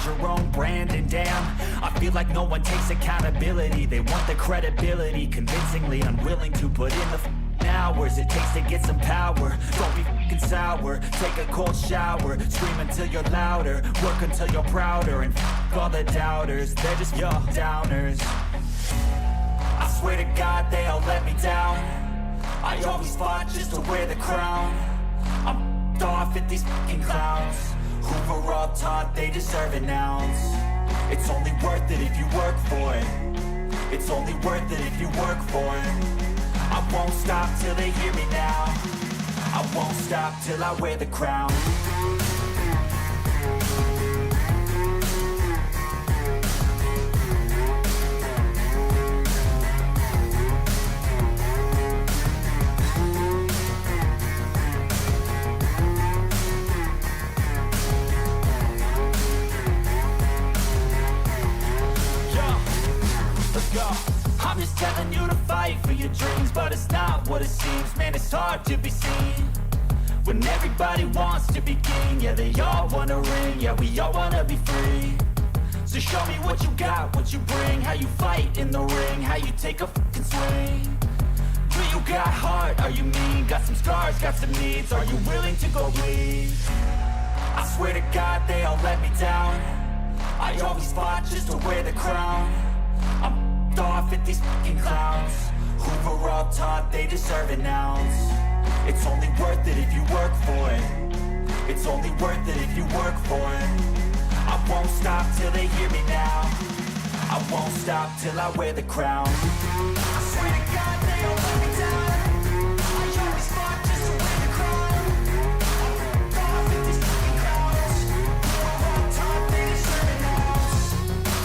your own brand. And damn, I feel like no one takes accountability. They want the credibility, convincingly unwilling to put in the hours it takes to get some power. Don't be fucking sour, take a cold shower, scream until you're louder, work until you're prouder, and all the doubters, they're just your downers. I swear to God they all let me down. I always fought just to wear the crown. I'm off at these fucking clowns who were all taught they deserve an ounce. It's only worth it if you work for it. It's only worth it if you work for it. I won't stop till they hear me now. I won't stop till I wear the crown. I'm just telling you to fight for your dreams, but it's not what it seems. Man, it's hard to be seen when everybody wants to be king. Yeah, they all wanna ring, yeah, we all wanna be free. So show me what you got, what you bring, how you fight in the ring, how you take a fucking swing. Do you got heart, are you mean? Got some scars, got some needs, are you willing to go bleed? I swear to God they all let me down. I always fought just to wear the crown. I'm off at these fucking clowns who were all taught they deserve an ounce. It's only worth it if you work for it. It's only worth it if you work for it. I won't stop till they hear me now. I won't stop till I wear the crown. I swear to God they all let me down. I always fought just to wear the crown. I'm off at these fucking clowns who were all taught they deserve an ounce.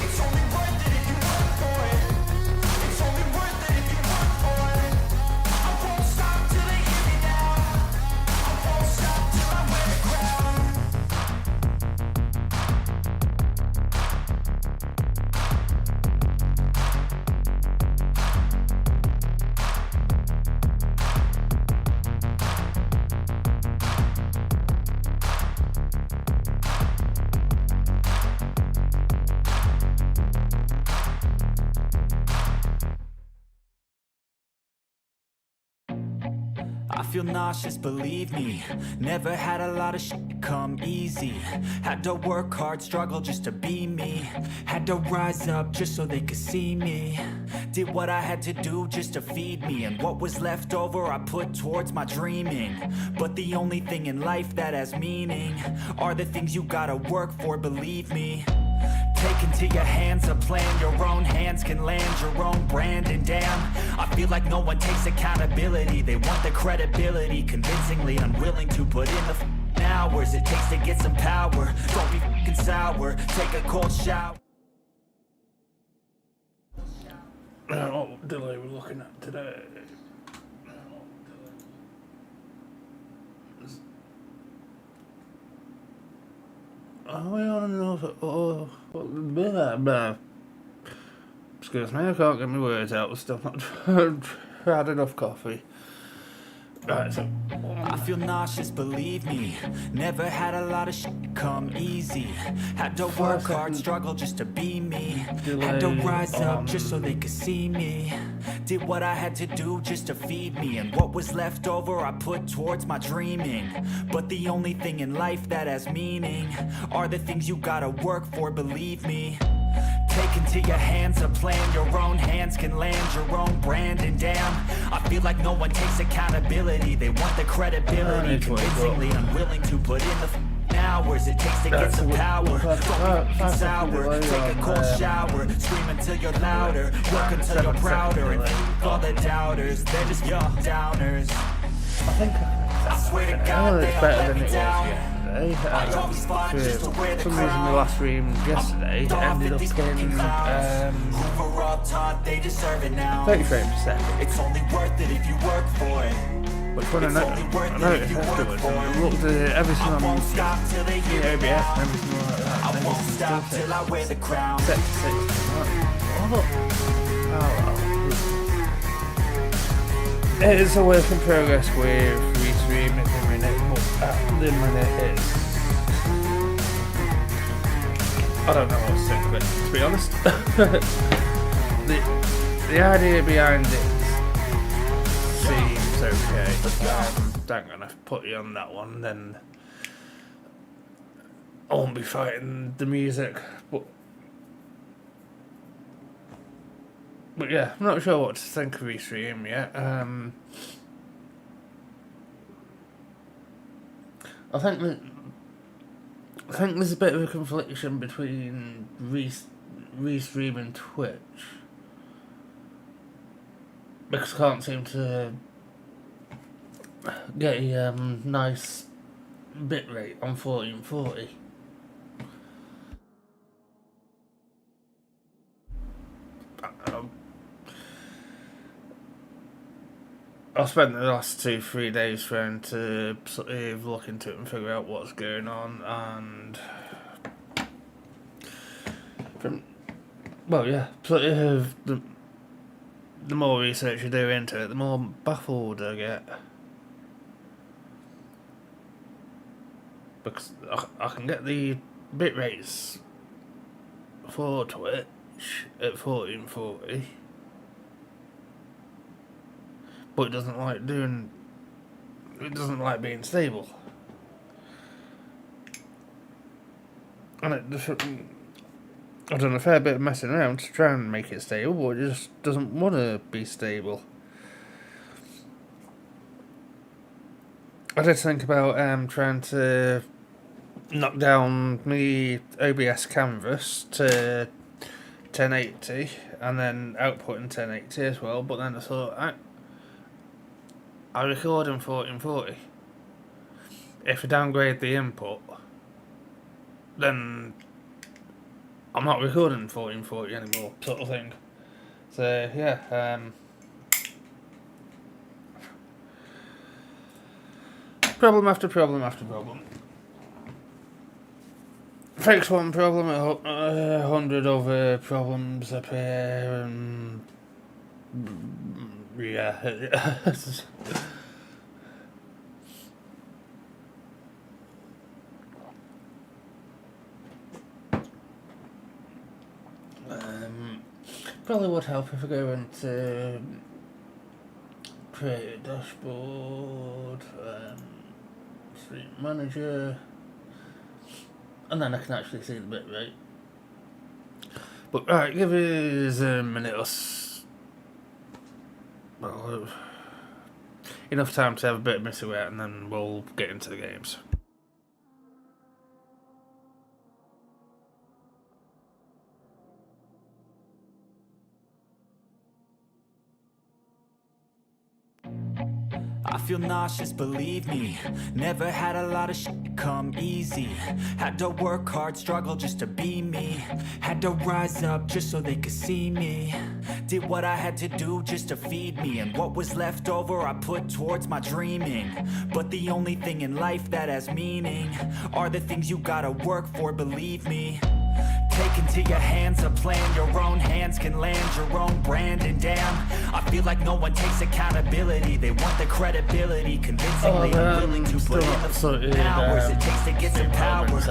It's only worth it if you work for it. It's only worth it if you work for it. I won't stop till they hear me now. I won't stop till I wear the crown. I feel nauseous, believe me. Never had a lot of shit come easy. Had to work hard, struggle just to be me. Had to rise up just so they could see me. Did what I had to do just to feed me. And what was left over I put towards my dreaming. But the only thing in life that has meaning are the things you gotta work for, believe me. Take into your hands a plan, your own hands can land your own brand. And damn, I feel like no one takes accountability. They want the credibility, convincingly unwilling to put in the hours it takes to get some power. Don't be fucking sour, take a cold shower. What delay we're looking at today? Oh, we want to know. Blah. Excuse me, I can't get my words out. We're still not had enough coffee. Right, so I feel nauseous, believe me. Never had a lot of shit come easy. Had to work hard, struggle just to be me. Had to rise up just so they could see me. Did what I had to do just to feed me. And what was left over I put towards my dreaming. But the only thing in life that has meaning are the things you gotta work for, believe me. Take into your hands a plan, your own hands can land your own brand. And damn, I feel like no one takes accountability. They want the credibility, convincingly unwilling to put in the hours it takes to get some power. Don't be fucking sour, take a cold shower, scream until you're louder, work until you're prouder, and all the doubters, they're just your downers. I swear to God they all let me down. For some reason the last stream yesterday ended up in 30 frames a second. It's only worth it if you work for it. But when I noticed afterwards, I looked at it, everything on OBS and everything like that. I won't stop till I wear the crown. Set to 60. It is a work in progress with restreaming the minute, but at the minute it's I don't know what to think of it, to be honest. the idea behind it seems okay. I'm gonna put you on that one, then I won't be fighting the music, but yeah, I'm not sure what to think of Restream yet. I think there's a bit of a confliction between Restream and Twitch, because I can't seem to get a nice bitrate on 1440. I spent the last 2-3 days trying to sort of look into it and figure out what's going on, and sort of the more research you do into it, the more baffled I get. Because I can get the bit rates for Twitch at 1440, but it doesn't like being stable. And I've done a fair bit of messing around to try and make it stable, but it just doesn't want to be stable. I did think about trying to knock down my OBS canvas to 1080 and then output in 1080 as well, but then I thought I record in 1440. If I downgrade the input, then I'm not recording 1440 anymore, sort of thing. So yeah, problem after problem after problem. Fix one problem, 100 other problems appear, and yeah. Probably would help if I go into create a dashboard, stream manager, and then I can actually see the bit rate. But right, give us a minute or enough time to have a bit of mess around, and then we'll get into the games. I feel nauseous, believe me. Never had a lot of shit come easy. Had to work hard, struggle just to be me. Had to rise up just so they could see me. Did what I had to do just to feed me, and what was left over I put towards my dreaming. But the only thing in life that has meaning are the things you gotta work for, believe me. Take into your hands a plan, your own hands can land your own brand. And damn, I feel like no one takes accountability. They want the credibility, convincingly willing to put in the hours it takes to get some power. Don't be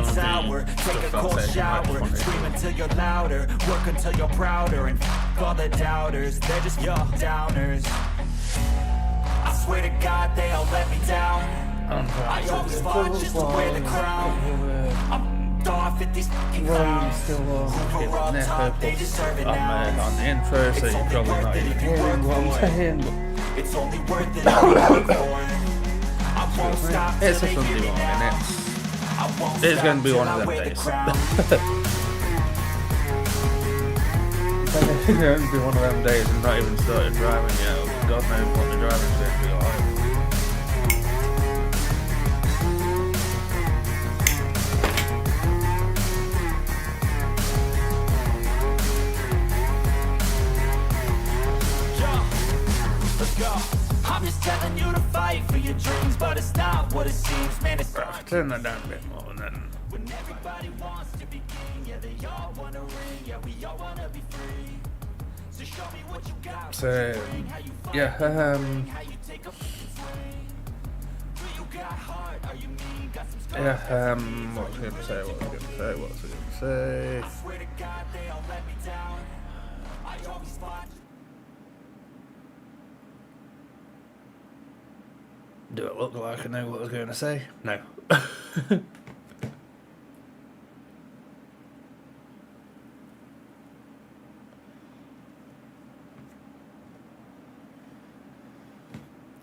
sour, take a cold shower, scream until you're louder, work until you're prouder, and all the doubters, they're just your downers. I swear to God they all let me down. I always fought just to wear the crown. Off at these fucking clowns. Still getting they deserve it now. On the intro, so you're probably not even hearing what I'm saying, but it's only worth it. I won't stop. It's a Sunday morning. It's going to be one of them days. It's going to be one of them days and not even started driving yet. God knows what the driving's going to be like. I'm just telling you to fight for your dreams, but it's not what it seems, man. It's turn that down a bit more, and then when everybody wants to be king, yeah, they all wanna ring, yeah, we all wanna be free. So show me what you got. So yeah, got heart? Are you mean? Got some scars? Yeah, what was I going to say? I swear to God, they all let me down. I always fought. Do it look like I know what I was going to say? No.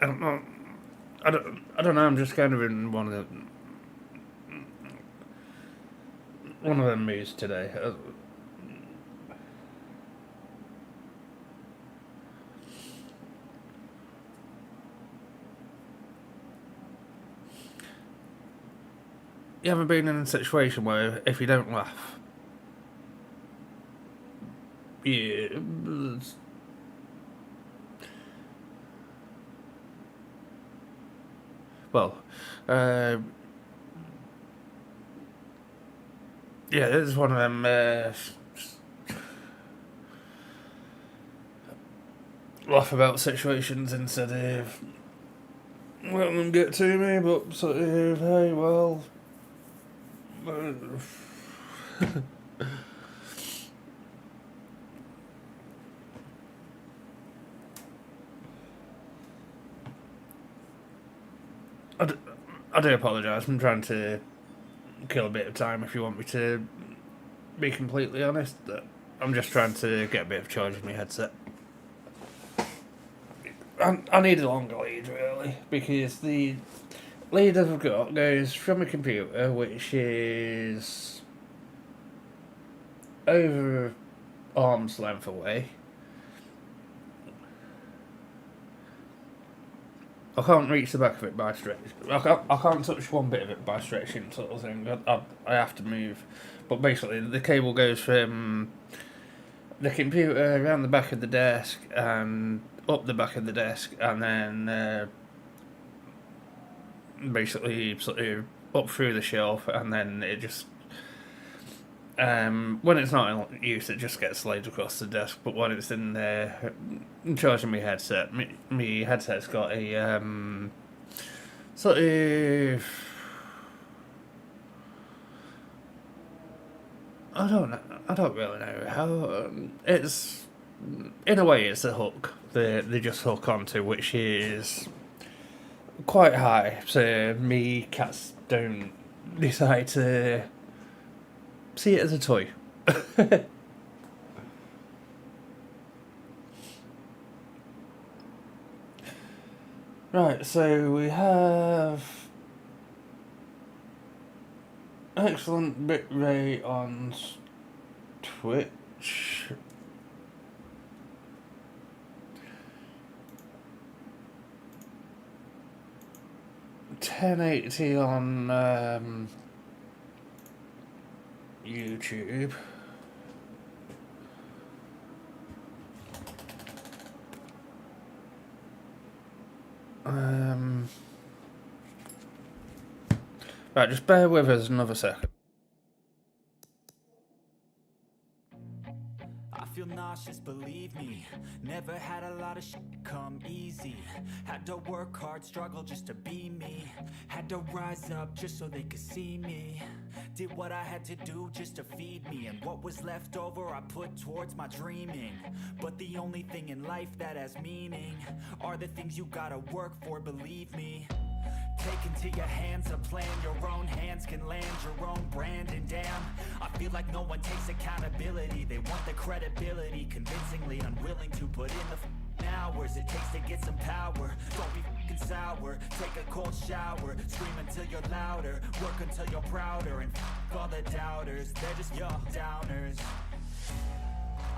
I don't know. I don't know. I'm just kind of in one of them moods today. You haven't been in a situation where if you don't laugh, you... Well, yeah, this is one of them laugh about situations instead of letting them get to me, but sort of, hey, well... I do apologise. I'm trying to kill a bit of time if you want me to be completely honest. I'm just trying to get a bit of charge in my headset. I need a longer lead, really, because the lead I've got goes from a computer, which is over arm's length away. I can't reach the back of it by stretch. I can't touch one bit of it by stretching, sort of thing. I have to move. But basically, the cable goes from the computer around the back of the desk and up the back of the desk, and then basically sort of up through the shelf, and then it just... when it's not in use, it just gets laid across the desk. But when it's in there, charging my headset, my headset's got a sort of... I don't really know how. It's... In a way, it's a hook. They just hook onto, which is quite high, so me cats don't decide to see it as a toy. Right, so we have excellent bitrate on Twitch. $1080 on YouTube. Right, just bear with us another second. I feel nauseous, believe me. Never had a lot of shit come easy. Had to work hard, struggle just to be me. Had to rise up just so they could see me. Did what I had to do just to feed me. And what was left over I put towards my dreaming. But the only thing in life that has meaning are the things you gotta work for, believe me. Take into your hands a plan, your own hands can land your own brand. And damn, I feel like no one takes accountability. They want the credibility, convincingly unwilling to put in the hours it takes to get some power. Don't be fucking sour, take a cold shower. Scream until you're louder, work until you're prouder. And all the doubters, they're just your downers.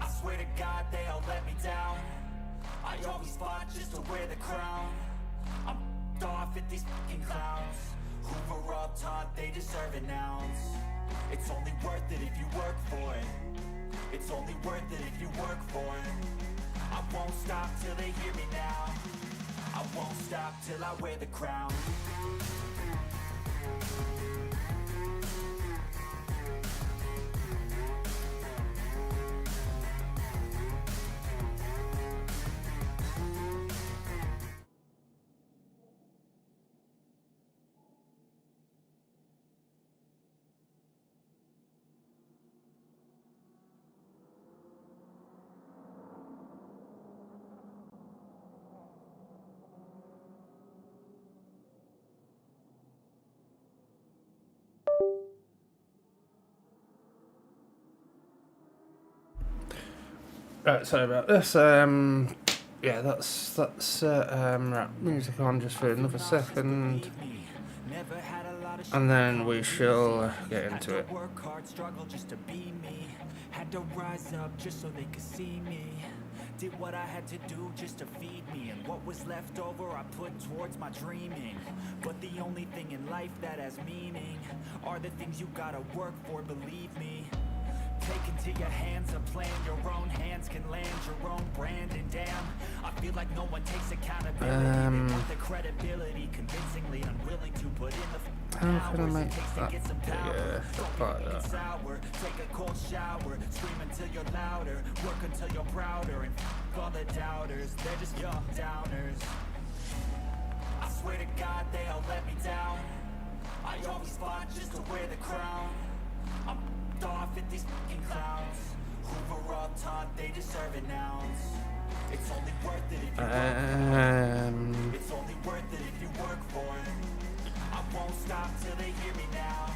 I swear to God they all let me down. I always fought just to wear the crown. I'm off at these fucking clowns who were all taught they deserve an ounce. It's only worth it if you work for it. It's only worth it if you work for it. I won't stop till they hear me now. I won't stop till I wear the crown. Right, sorry about this. Yeah, that's right, music on just for another second, and then we shall get into it. Work hard, struggle just to be me. Had to rise up just so they could see me. Did what I had to do just to feed me, and what was left over I put towards my dreaming. But the only thing in life that has meaning are the things you gotta work for, believe me. Take into your hands a plan, your own hands can land your own brand. And damn, I feel like no one takes accountability. They want the credibility, convincingly unwilling to put in the how can I make that? Yeah, like that. sour. Take a cold shower, scream until you're louder, work until you're prouder, and all the doubters, they're just your downers. I swear to God they all let me down. I always fought just to wear the crown. I'm off at these fucking clowns who were all taught they deserve it now. It's only worth it if you work for it. It's only worth it if you work for it. I won't stop till they hear me now.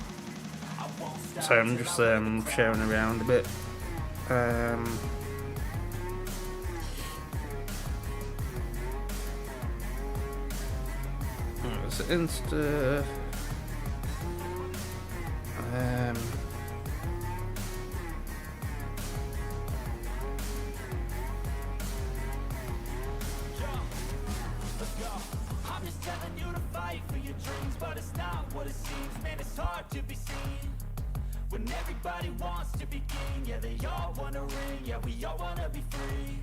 I won't stop. So I'm just sharing around a bit. It's Insta. I'm just telling you to fight for your dreams, but it's not what it seems. Man, it's hard to be seen when everybody wants to be king. Yeah, they all wanna ring. Yeah, we all wanna be free.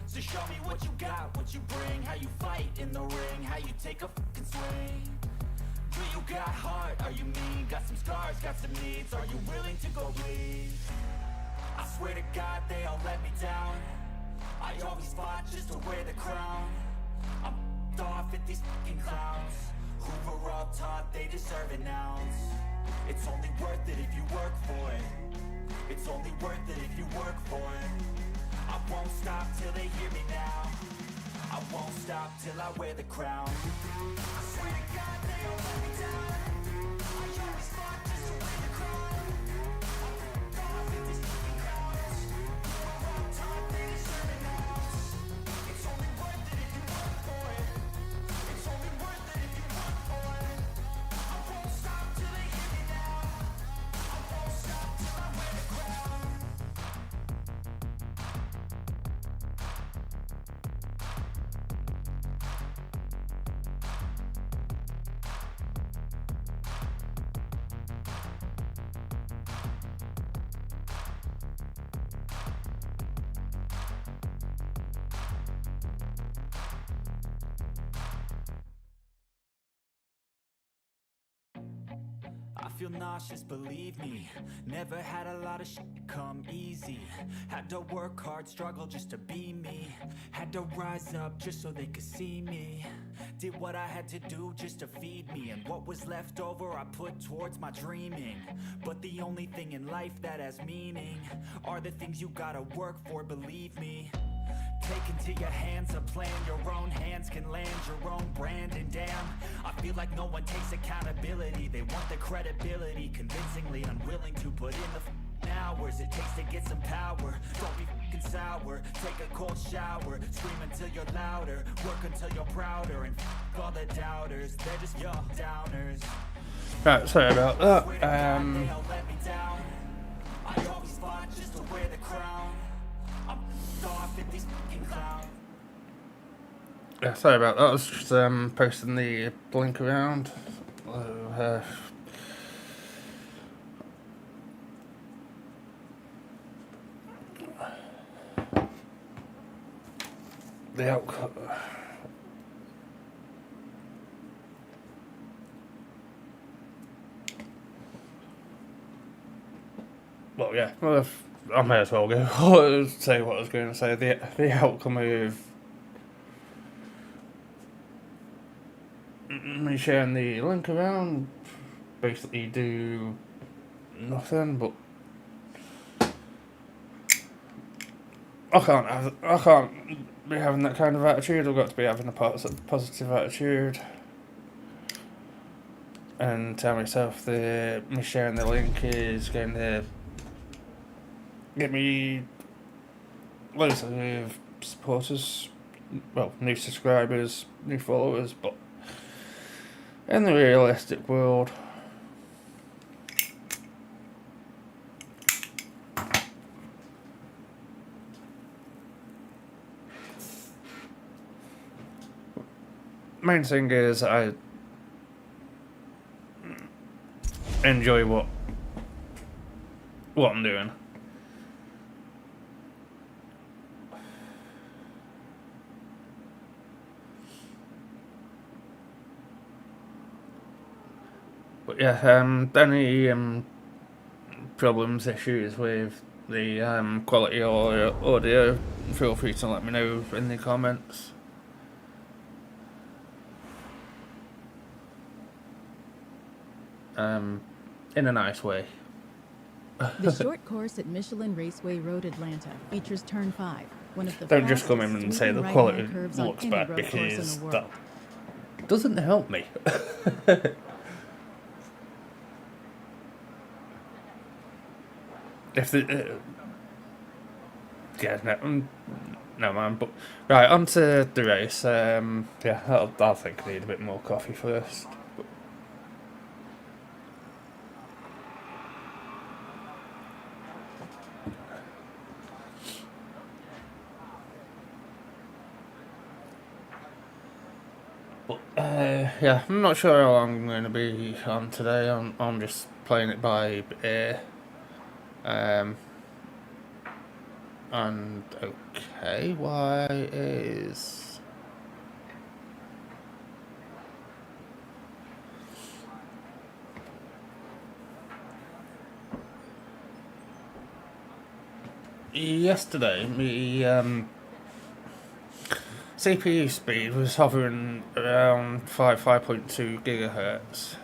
So show me what you got, what you bring, how you fight in the ring, how you take a fucking swing. Do you got heart? Are you mean? Got some scars, got some needs. Are you willing to go bleed? I swear to God they all let me down. I always fought just to wear the crown. I'm off at these fucking clowns who were all taught they deserve it now. It's only worth it if you work for it. It's only worth it if you work for it. I won't stop till they hear me now. I won't stop till I wear the crown. I swear to God they all let me down. I always fought just to wear the crown. I'm off at these fucking clowns who were all taught they deserve it now. It's only worth it if you work for it. It's only worth it if you work for it. I won't stop till they hear me now. I won't stop till I wear the crown. I feel nauseous, believe me. Never had a lot of shit come easy. Had to work hard, struggle just to be me. Had to rise up just so they could see me. Did what I had to do just to feed me, and what was left over I put towards my dreaming. But the only thing in life that has meaning are the things you gotta work for, believe me. Take into your hands a plan, your own hands can land your own brand. And damn, I feel like no one takes accountability. They want the credibility, convincingly unwilling to put in the hours it takes to get some power. Don't be fucking sour, take a cold shower, scream until you're louder, work until you're prouder, and all the doubters, they're just your downers. Right, sorry about that. They all let me down. I always fought just to wear the crown. I'm off at these fucking clowns. Yeah, sorry about that. I was just posting the link around. The outcome. Well, yeah. Well, I may as well go. Say what I was going to say. The outcome of me sharing the link around basically do nothing, but I can't be having that kind of attitude. I've got to be having a positive attitude and tell myself that me sharing the link is going to get me loads of new supporters, well, new subscribers, new followers, but in the realistic world, main thing is I enjoy what I'm doing. But yeah, any problems, issues with the quality or audio, feel free to let me know in the comments. In a nice way. The short course at Michelin Raceway Road, Atlanta, features Turn 5, one of the Don't just come in fastest and say the sweeping quality right-hand curves on looks any bad, road course in because the world. that doesn't help me. If the yeah, no man. But right, on to the race. Yeah, I'll think I need a bit more coffee first. But yeah, I'm not sure how long I'm going to be on today. I'm just playing it by ear. And okay, why is yesterday me CPU speed was hovering around 5.2 gigahertz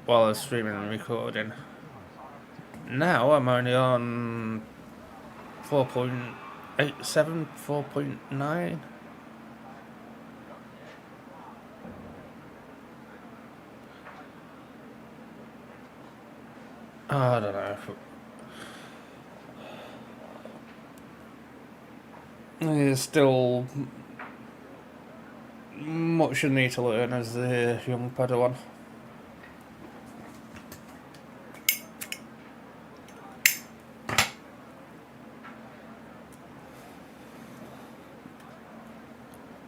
while I was streaming and recording. Now I'm only on 4.87, 4.9. I don't know. There's still much I need to learn as a young Padawan.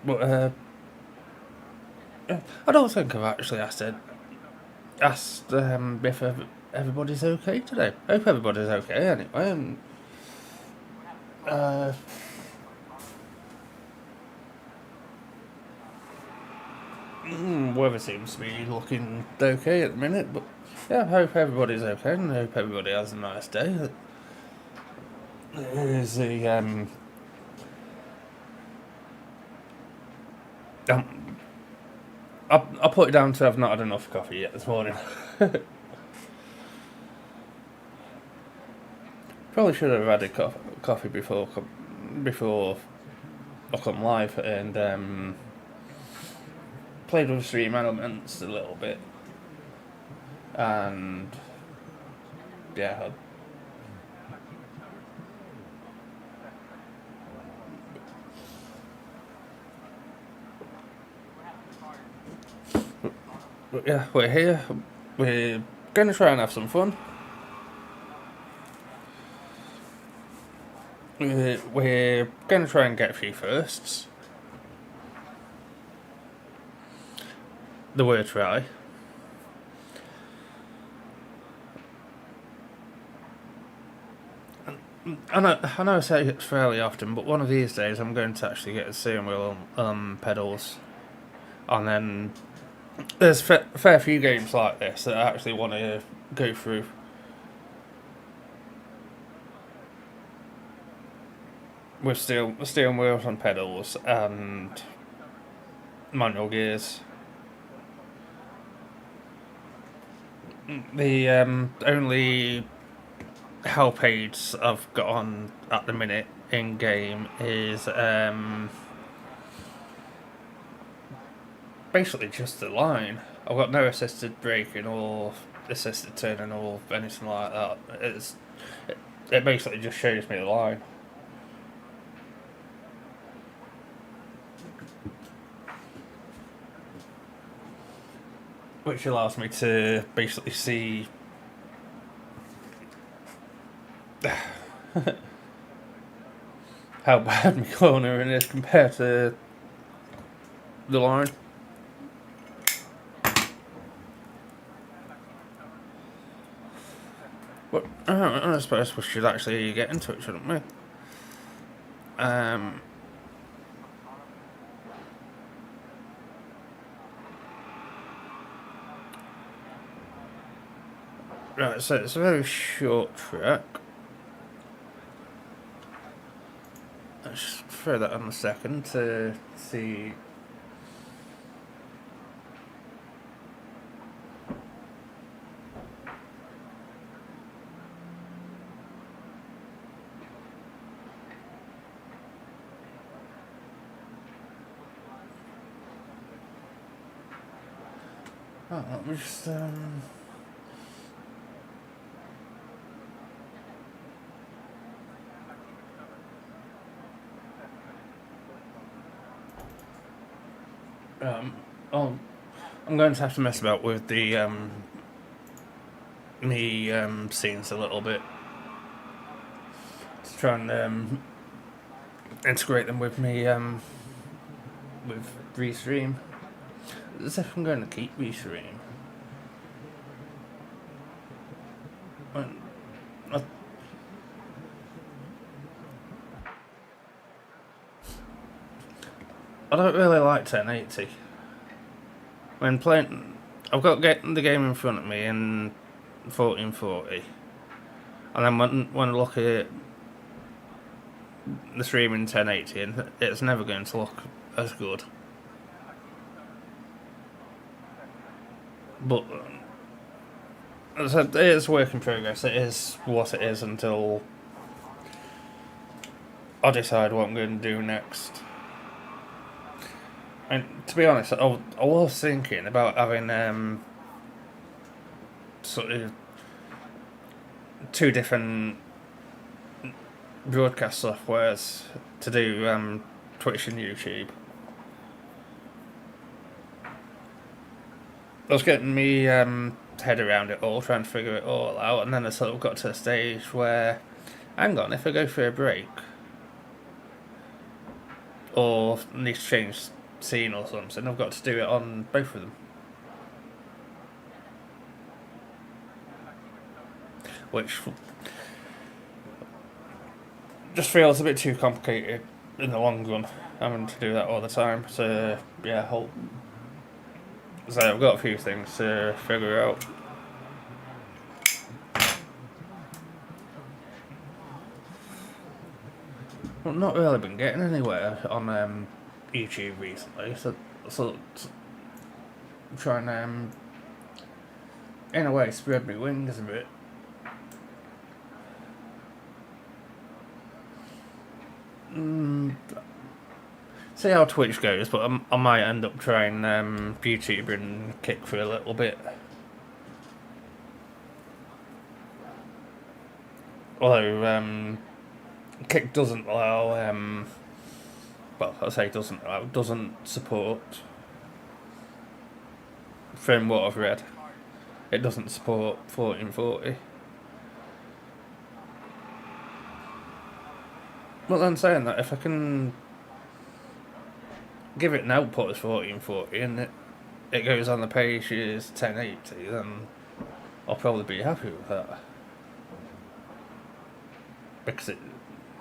But I don't think I've actually asked if everybody's okay today. I hope everybody's okay anyway. And weather seems to be looking okay at the minute, but yeah, I hope everybody's okay, and I hope everybody has a nice day. There's the I'll put it down to I've not had enough coffee yet this morning. Probably should have had a coffee before I come live and played with stream elements a little bit, and yeah. But yeah, we're here. We're gonna try and have some fun. We're gonna try and get a few firsts. The word try. I know I say it fairly often, but one of these days I'm going to actually get a steering wheel pedals, and then there's fair few games like this that I actually want to go through. With steering wheels and pedals and manual gears. The only help aids I've got on at the minute in game is basically just the line. I've got no assisted braking or assisted turning or anything like that. it basically just shows me the line. Which allows me to basically see how bad my cornering is compared to the line. But I suppose we should actually get into it, shouldn't we? Right, so it's a very short track. Let's just throw that on a second to see. Oh, let me just oh, I'm going to have to mess about with the scenes a little bit to try and integrate them with me with Restream. As if I'm going to keep Restream. I don't really like 1080. When playing, I've got the game in front of me in 1440, and then when I look at the stream in 1080, and it's never going to look as good. But as I said, it is work in progress. It is what it is until I decide what I'm going to do next. And to be honest, I was thinking about having sort of 2 different broadcast softwares to do Twitch and YouTube. I was getting me head around it all, trying to figure it all out, and then I sort of got to a stage where, hang on, if I go for a break or need to change scene or something, I've got to do it on both of them. Which just feels a bit too complicated in the long run, having to do that all the time. So yeah, so I've got a few things to figure out. I've not really been getting anywhere on YouTube recently, so trying to in a way spread my wings a bit. See how Twitch goes, but I might end up trying YouTube and Kick for a little bit. Although Kick doesn't allow, well, I say doesn't support, from what I've read, it doesn't support 1440. But then saying that, if I can give it an output as 1440 and it goes on the page as 1080, then I'll probably be happy with that. Because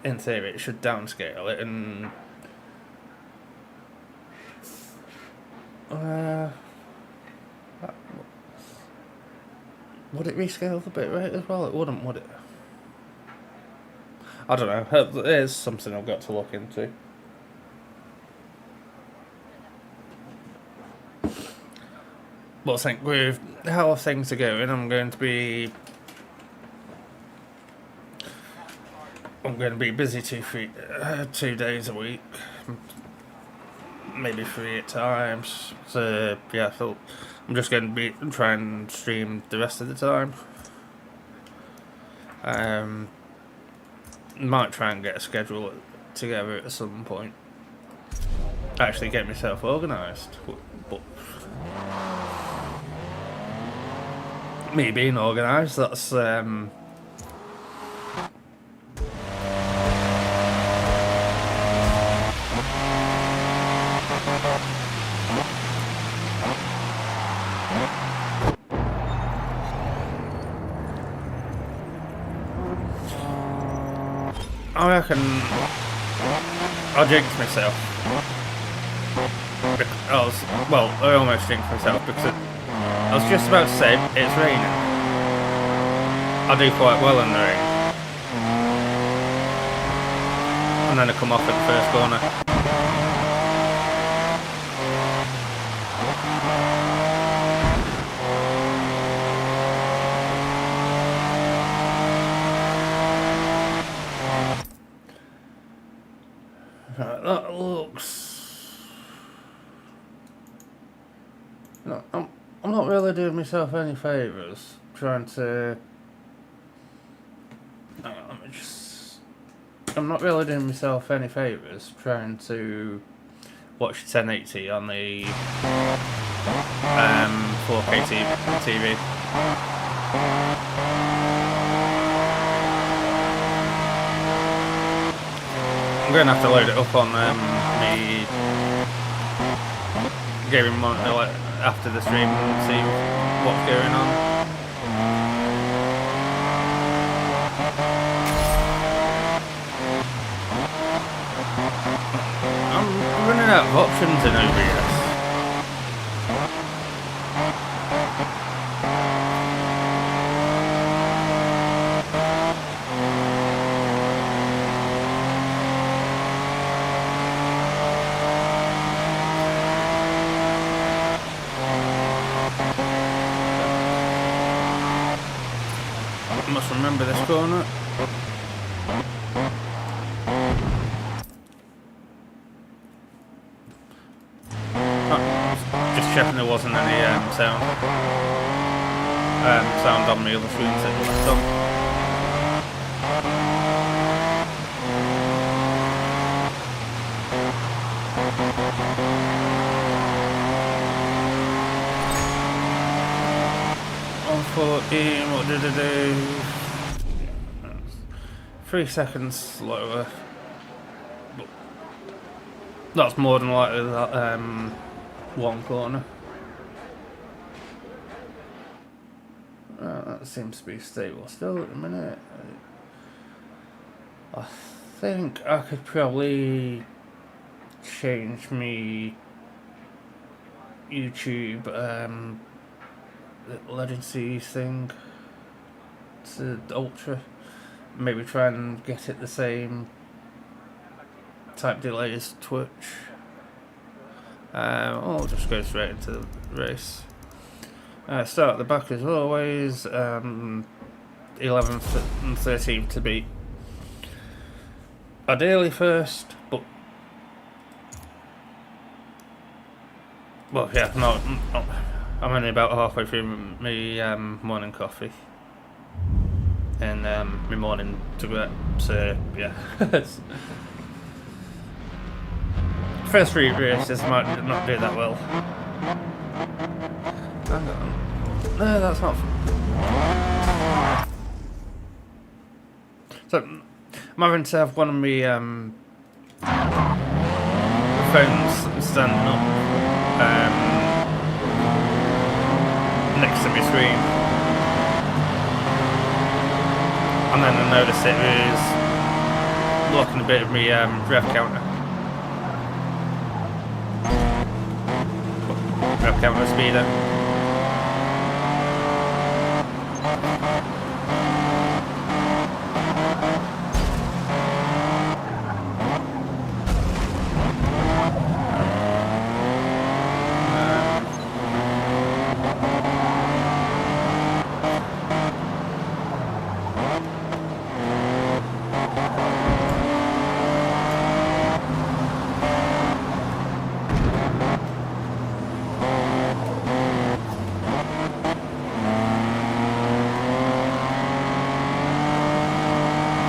in theory it should downscale it and would it rescale the bitrate as well? It wouldn't, would it? I don't know. It is something I've got to look into. But I think with how things are going, I'm going to be busy 2 days a week, maybe 3 at times. So yeah, so I'm just going to be trying and stream the rest of the time. Might try and get a schedule together at some point. Actually get myself organised. But me being organised, that's I reckon I'll jinx myself. I almost jinxed myself because I was just about to say it's raining. I do quite well in the rain. And then I come off at the first corner. Right, that looks... No, I'm not really doing myself any favours trying to... I'm not really doing myself any favours trying to watch 1080 on the 4K TV. I'm going to have to load it up on the gaming monitor after the stream and see what's going on. I'm running out of options in OBS. I must remember this corner. Just checking there wasn't any sound on the other screens that were left on. What did I do? 3 seconds slower. But that's more than likely that one corner. That seems to be stable still at the minute. I think I could probably change me YouTube latency thing to ultra. Maybe try and get it the same type delay as Twitch. I'll just go straight into the race. Start at the back as always. 11th and 13th to beat. Ideally first, but well, yeah, no, I'm only about halfway through my morning coffee and my morning cigarette, so yeah. First 3 races might not do that well. Hang on. No, that's not. So I'm having to have one of my phones standing up next to my screen, and then I noticed it was blocking a bit of my rev counter. Rev counter speeder.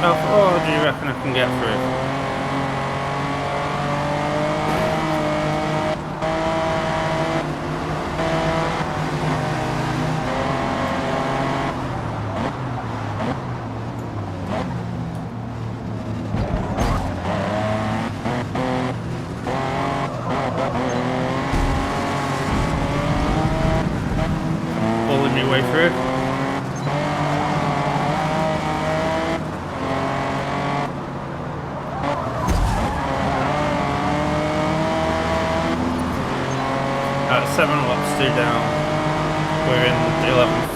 How far do you reckon I can get through? Pulling my way through. At 7 laps to down, we're in the 11th.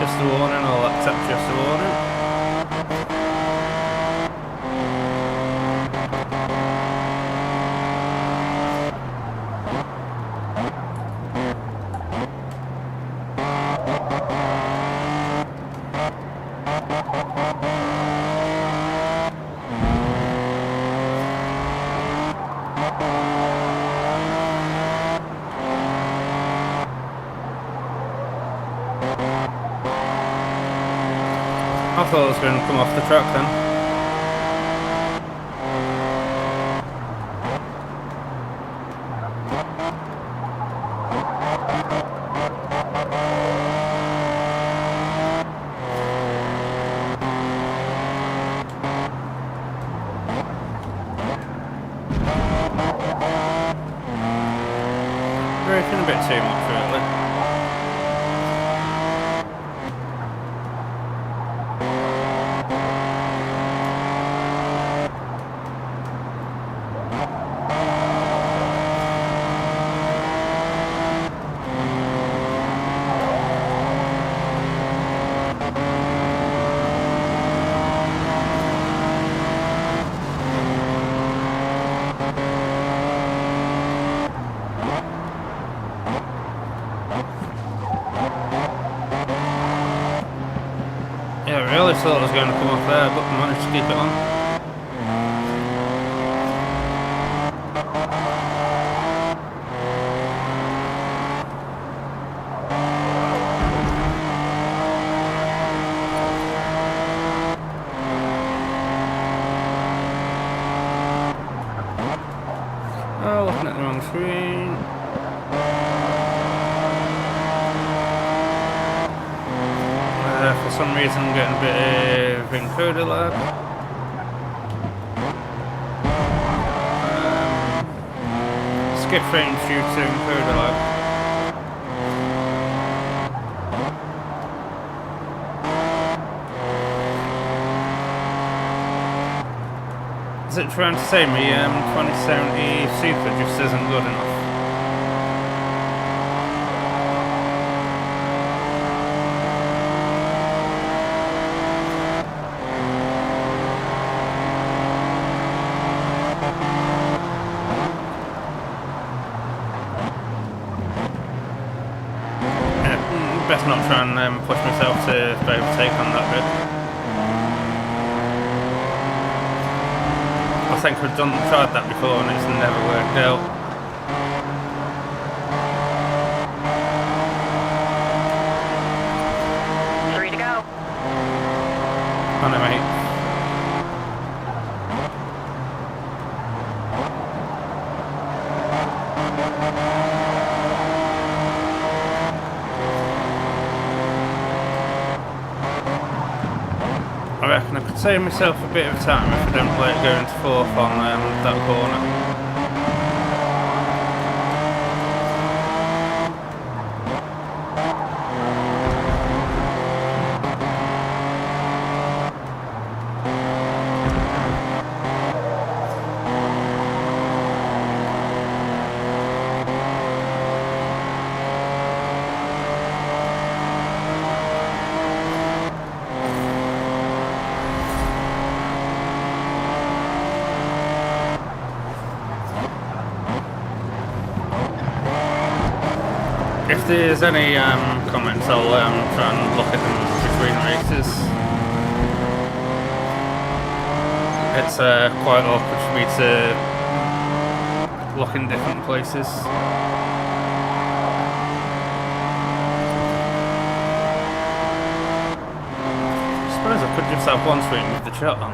Just a warning, I'll accept just a warning. I thought I was going to come off the track then. Braking a bit too much really. Yeah, I really thought I was going to come off there, but managed to keep it on. Oh, looking at the wrong screen. For some reason I'm getting a bit of encoder lag. Skip frames due to encoder lag. Is it trying to say me 2070 Super just isn't good enough? Best not try and push myself to overtake on that bit. I think we've tried that before and it's never worked out. Free to go. I know, mate. I reckon I could save myself a bit of time if I don't let it go into fourth on that corner. If there's any comments, I'll try and look at them between races. It's quite awkward for me to look in different places. I suppose I could just have one screen with the chat on.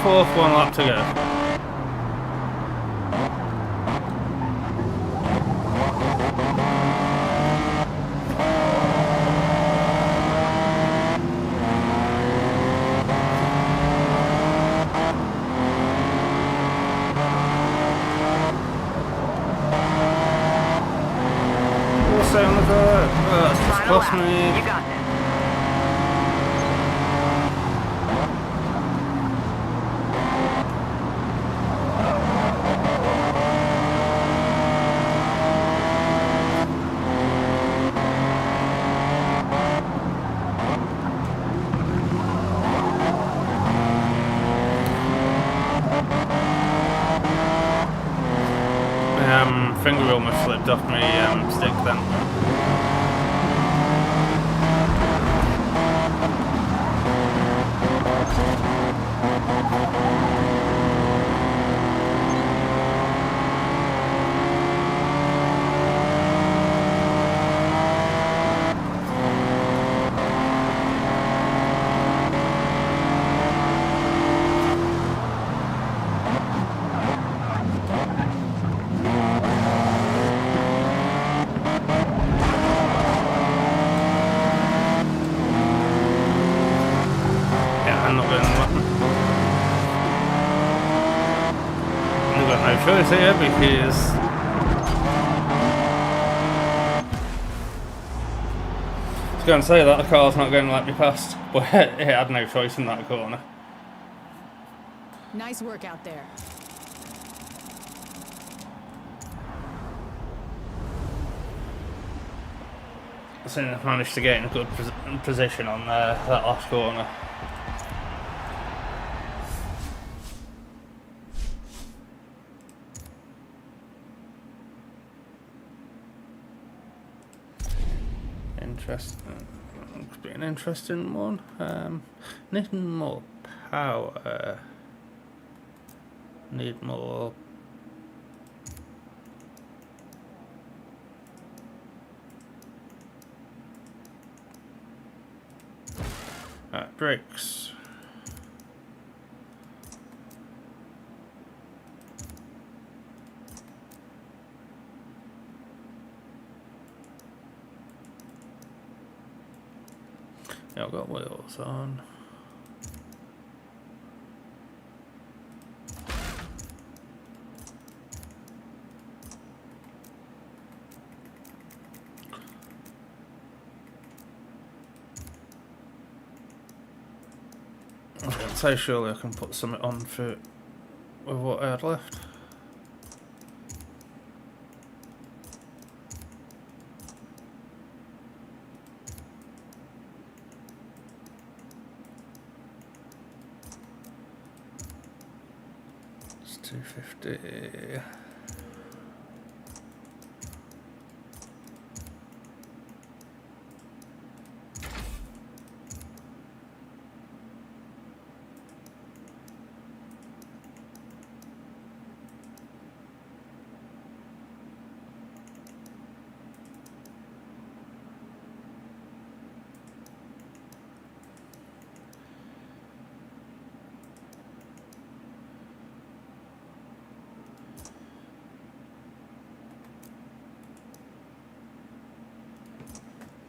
Fourth, one lap to go. Also on the go. That's just cost me. You got this. Finger almost slipped off my stick then. Choice here because I was going to say that the car's not going to let me past, but it had no choice in that corner. Nice work out there. So I managed to get in a good position on that last corner. Looks be an interesting one. Need more power. Need more. Brakes. Yeah, I've got wheels on. So surely I can put something on for with what I had left. It's 250.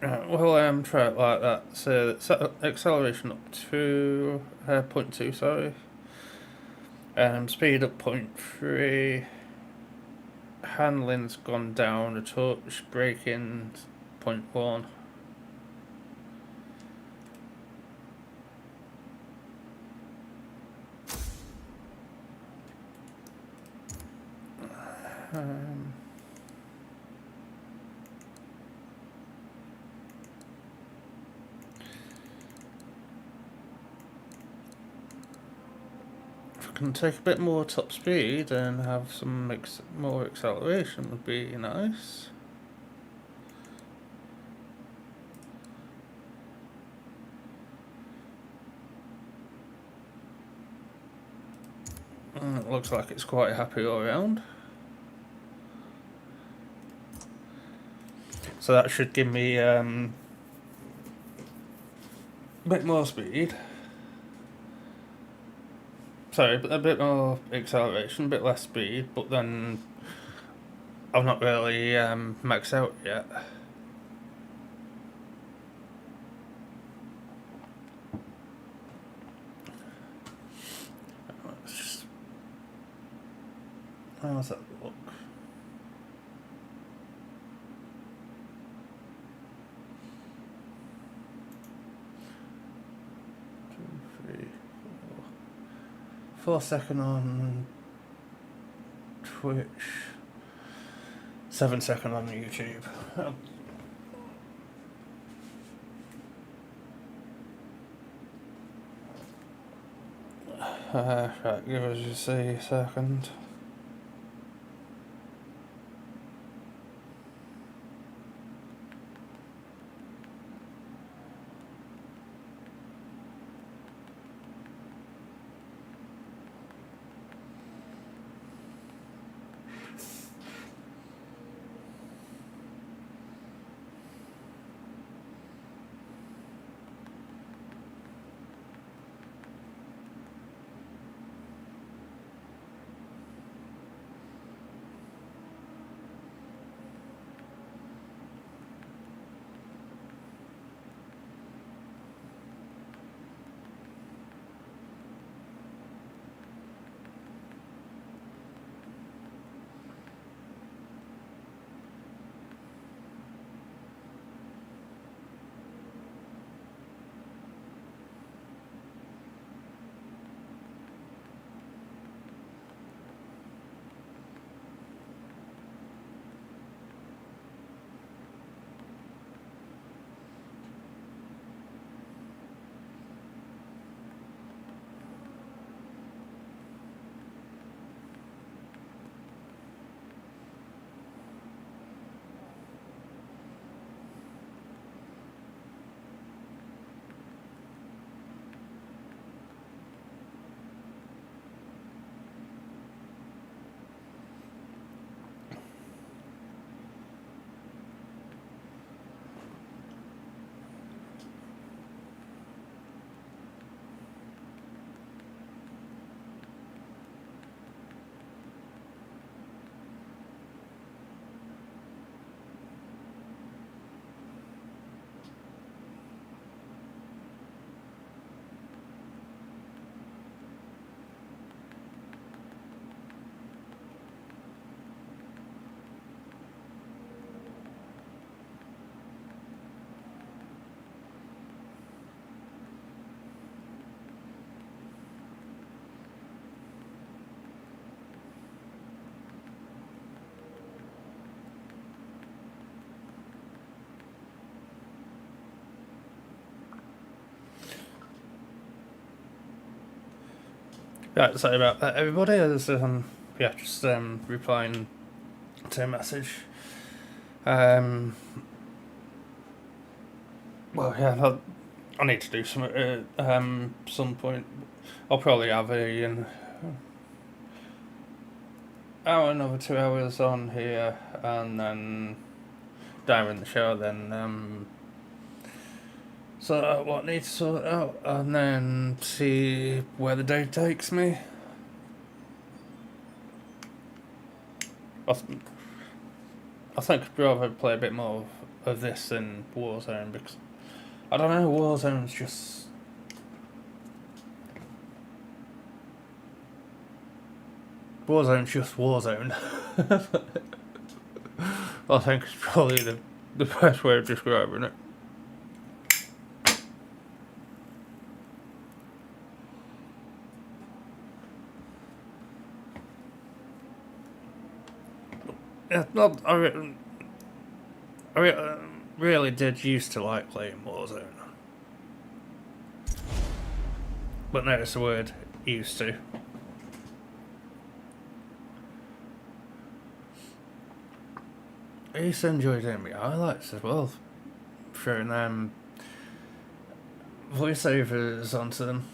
Right, well, try it like that. So, acceleration up to 0.2, sorry. Speed up 0.3. Handling's gone down a touch. Braking 0.1. If I can take a bit more top speed and have some more acceleration would be nice. It looks like it's quite happy all around. So that should give me a bit more speed. Sorry, a bit more acceleration, a bit less speed, but then I've not really maxed out yet. Let's just... How's that look? Two, 3, 4 second on Twitch, 7 second on YouTube. Right, give us just a second. Right, sorry about that, everybody. I was, just replying to a message. Well, yeah, I need to do something at some point. I'll probably have an hour, another 2 hours on here, and then dive in the show. Then sort out what needs to sort out, and then see where the day takes me. I think I'd rather play a bit more of this than Warzone, because I don't know, Warzone's just Warzone. I think it's probably the best way of describing it. Yeah, not, I really did used to like playing Warzone. But notice the word used to. I used to enjoy doing my highlights as well. Throwing voiceovers onto them.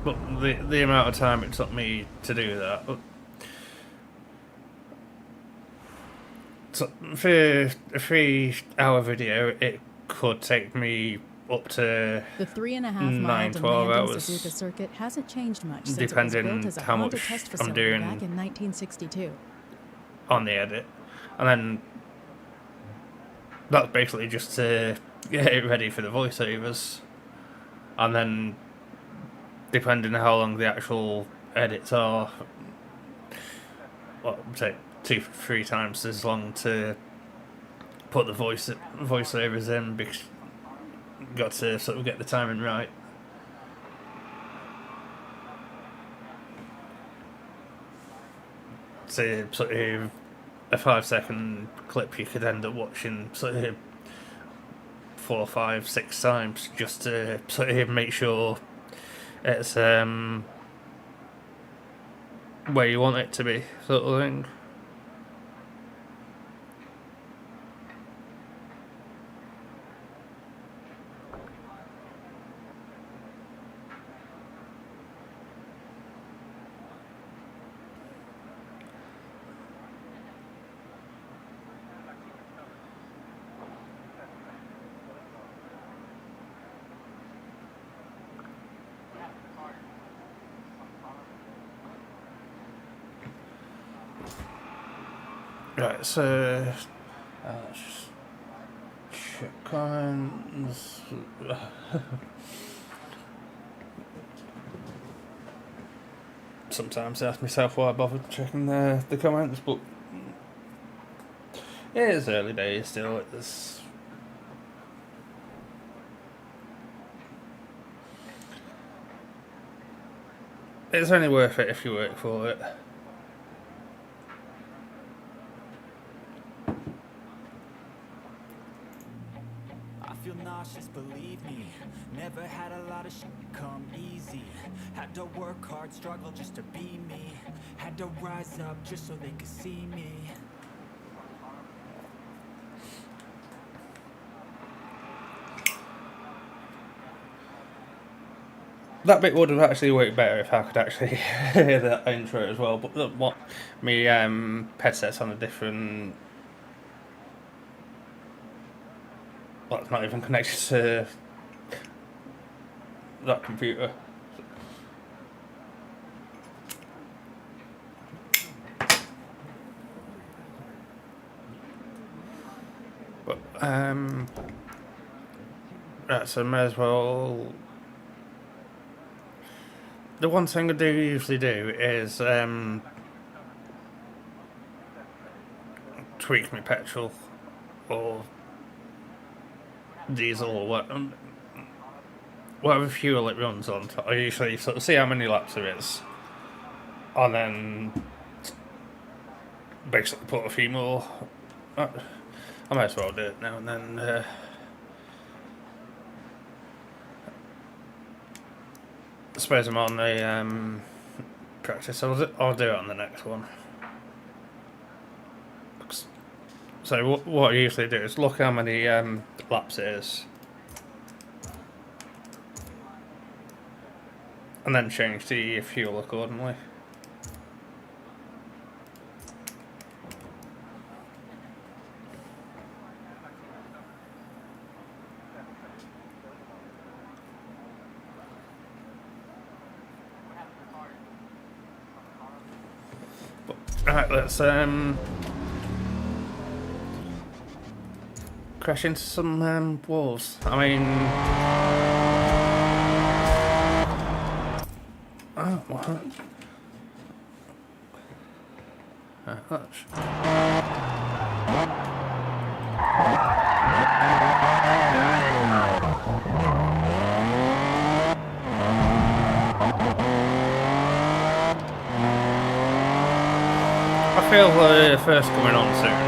But the amount of time it took me to do that. So for a 3-hour video, it could take me up to The 3.5-mile 9-12 demanding hours, Suzuka circuit hasn't changed much since depending it was built as a how Honda much test I'm facility doing back in 1962. on the edit. And then that's basically just to get it ready for the voiceovers. And then, depending on how long the actual edits are, well, take 2-3 times as long to put the voiceovers in, because you've got to sort of get the timing right. So sort of a 5-second clip you could end up watching sort of 4, 5, 6 times just to sort of make sure it's where you want it to be, sort of thing. Right, so let's just check comments. Sometimes I ask myself why I bothered checking the comments, but it is early days still. It's only worth it if you work for it. I feel nauseous, believe me. Never had a lot of shit come easy. Had to work hard, struggle just to be me. Had to rise up just so they could see me. That bit would have actually worked better if I could actually hear that intro as well. But what me headset's on a different. Well, it's not even connected to that computer. But right, so may as well. The one thing I do usually do is tweak my petrol or diesel or whatever fuel it runs on. I usually sort of see how many laps there is, and then basically put a few more. I might as well do it now and then. I suppose I'm on the practice. I'll do it on the next one. So what I usually do is look how many laps it is, and then change the fuel accordingly. Right, let's crash into some walls. I mean, oh, what? Right, let's. I feel the first coming on soon.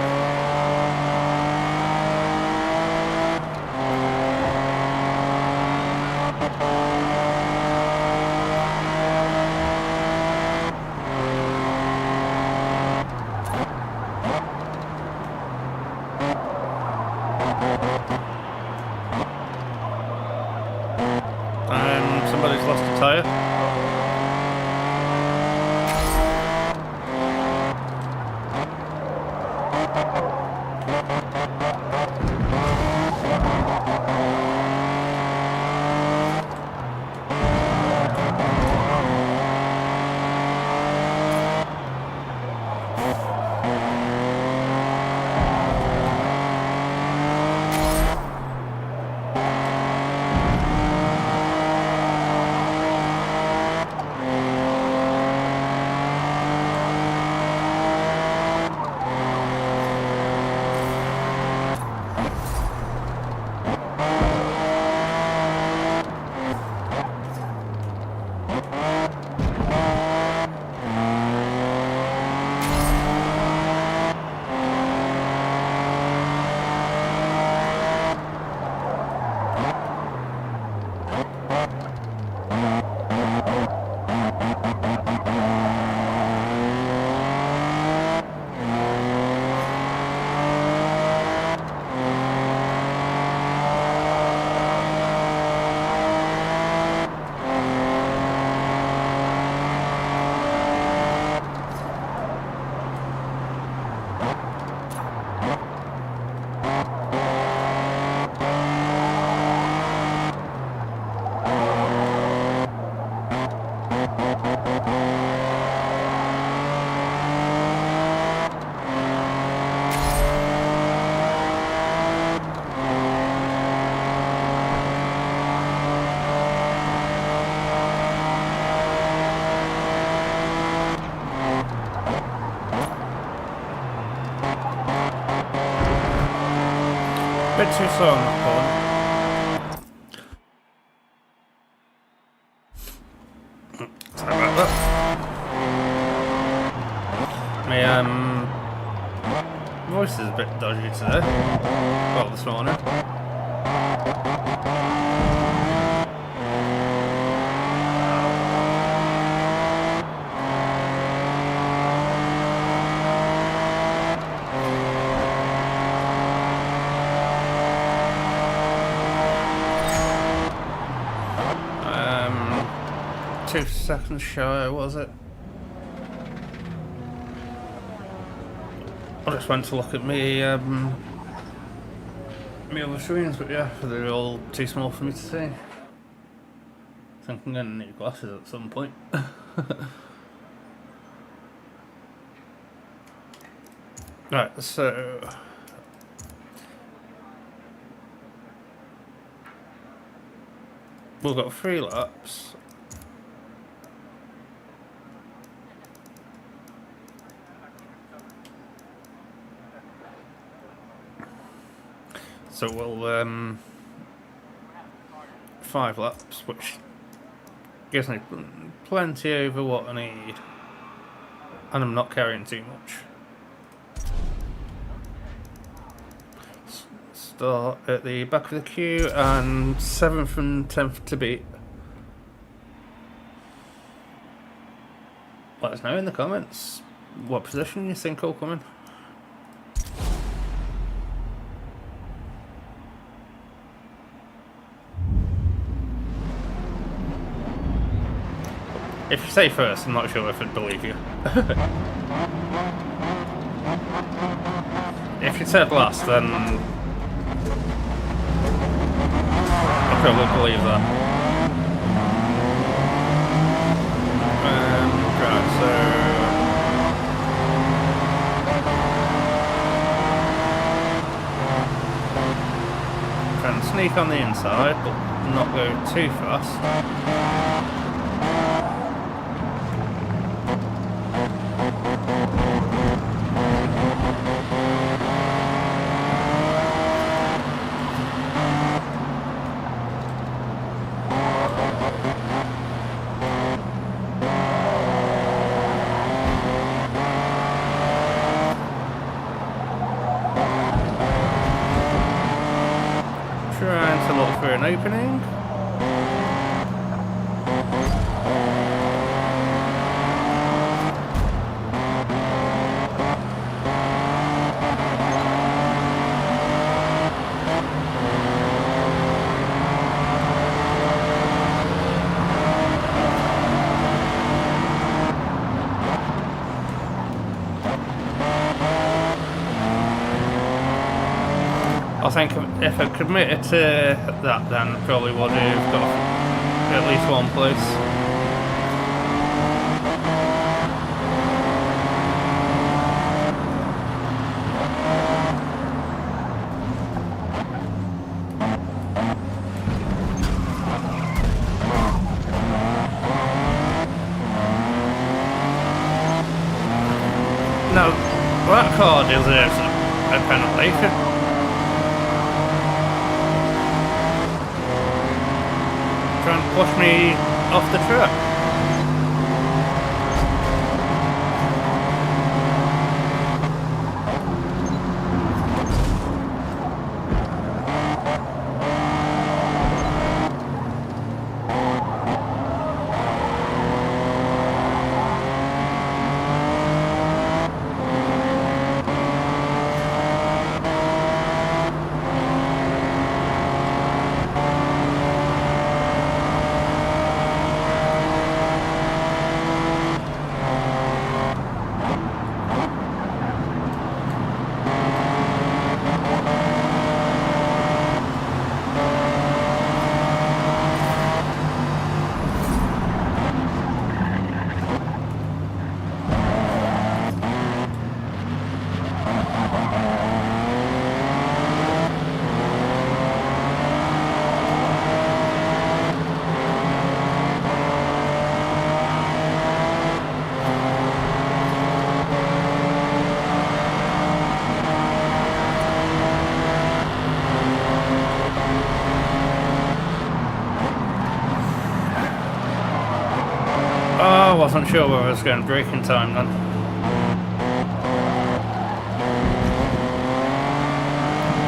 Somebody's lost a tyre. Bit too slow on that corner. Sorry about that. My voice is a bit dodgy today. Well, this morning. Two seconds shy, was it? I just went to look at me my other screens, but yeah, they're all too small for me to see. I think I'm going to need glasses at some point. Right, so we've got 3 laps. So we'll 5 laps, which gives me plenty over what I need, and I'm not carrying too much. Start at the back of the queue and 7th and 10th to beat. Let us know in the comments what position you think I'll come in. If you say first, I'm not sure if I'd believe you. If you said last, then I probably believe that. Right, so sneak on the inside, but not go too fast. Trying to look for an opening. I think if I committed to that, then probably would have got at least one place. No, that car deserves a penalty. Trying to push me off the track. I wasn't sure where I was going braking time then.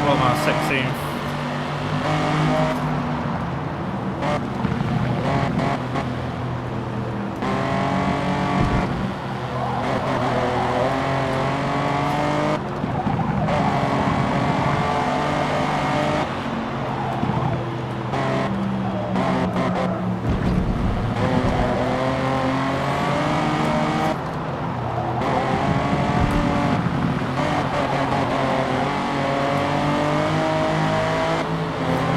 Well, my 16th.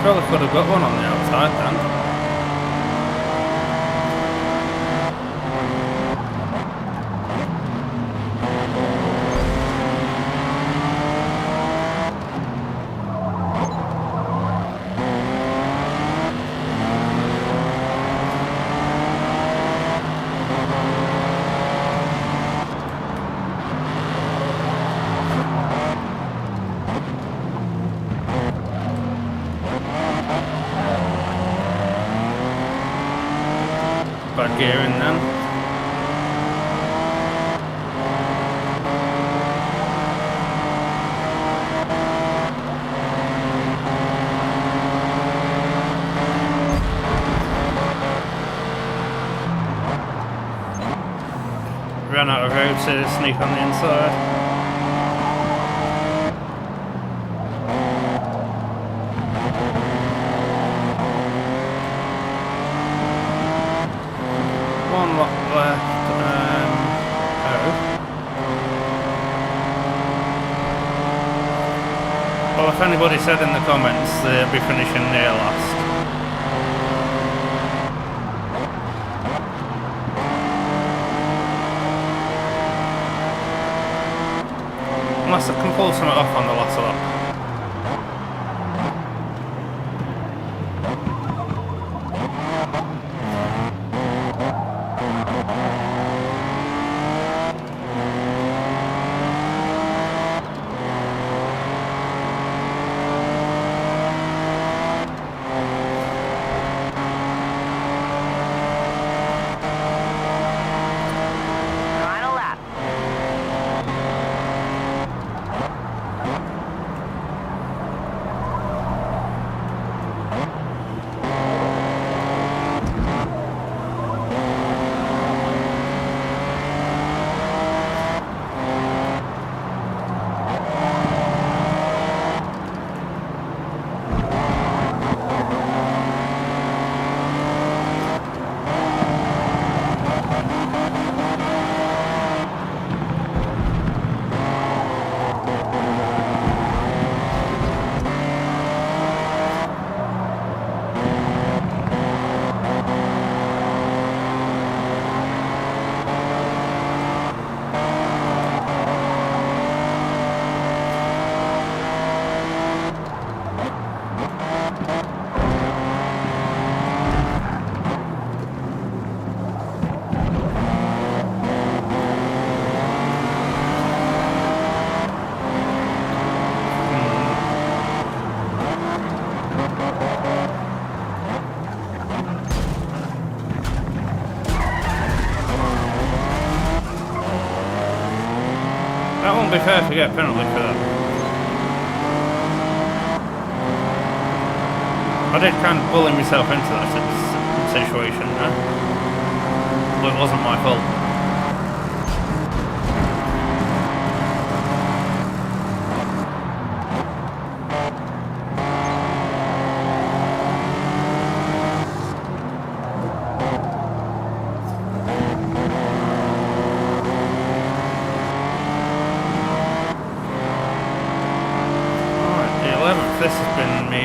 Probably could have got one on the outside then. Bad gearing then. Ran out of road to sneak on the inside. One lap left. Well, if anybody said in the comments they'll be finishing near last. Unless I can pull something off on the last lap. That won't be fair to get a penalty for that. I did kind of bully myself into that situation, but it wasn't my fault. Alright, the 11th, this has been me,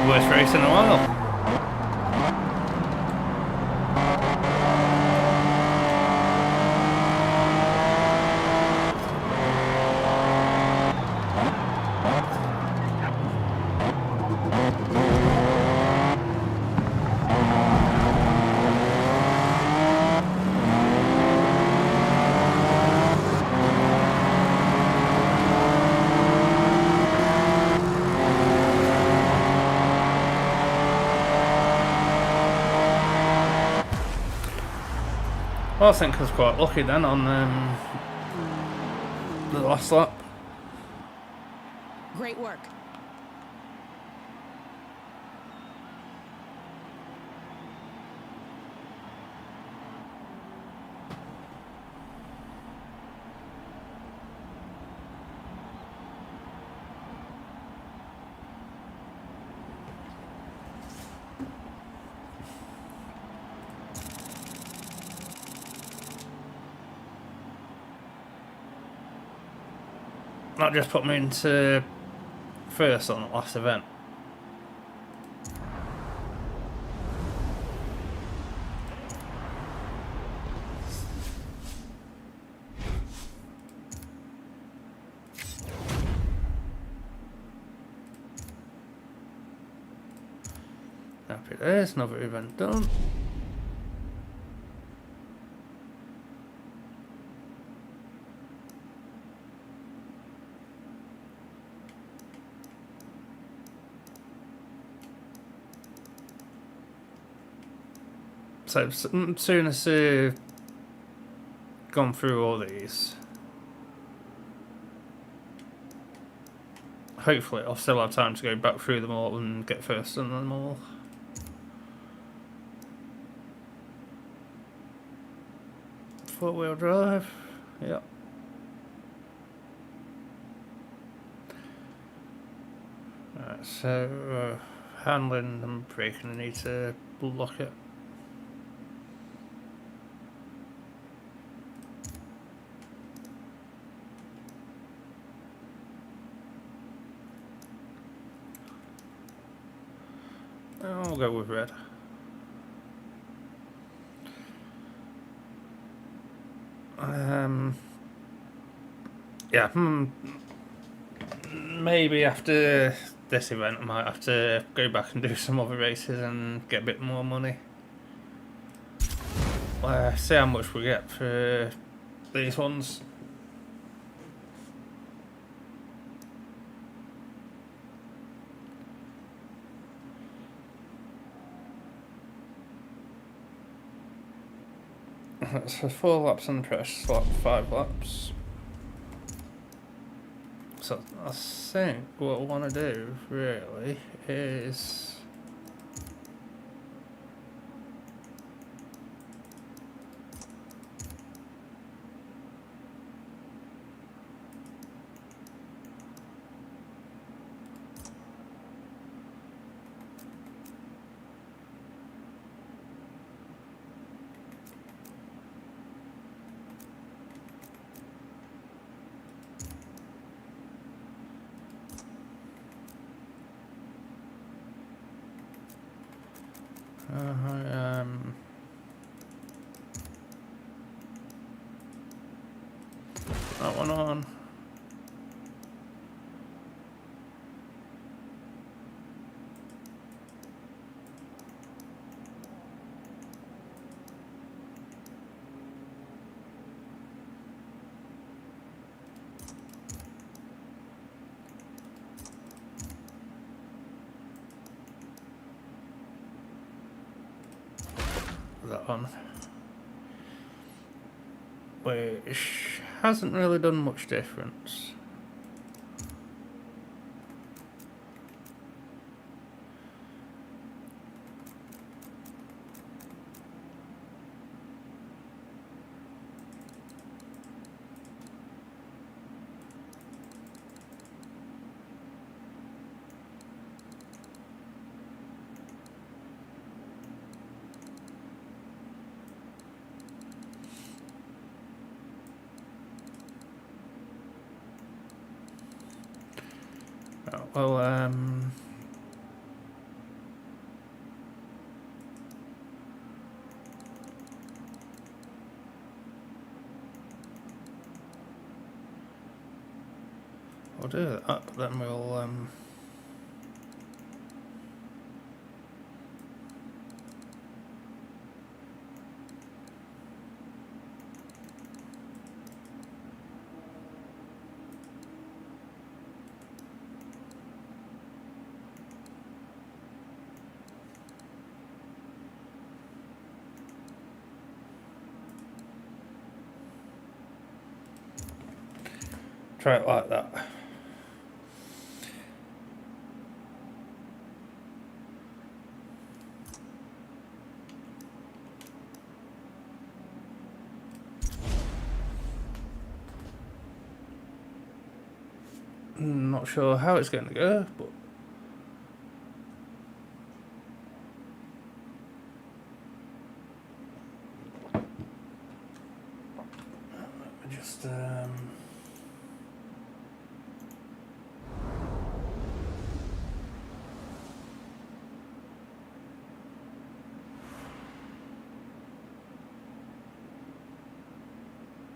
worst race in a while. Well, I think I was quite lucky then on the last lap. Great work. That just put me into first on the last event. Happy days, another event done. So as soon as gone through all these, hopefully I'll still have time to go back through them all and get first on them all. Four-wheel drive, yep. Right, so handling and braking, I need to lock it. I'll go with red. Yeah, maybe after this event I might have to go back and do some other races and get a bit more money. See how much we get for these ones. So 4 laps on the press, lap 5 laps. So I think what I want to do really is that one on. that on, which hasn't really done much difference. Oh, well, we'll do that, but then we'll try it like that. Not sure how it's going to go, but let me just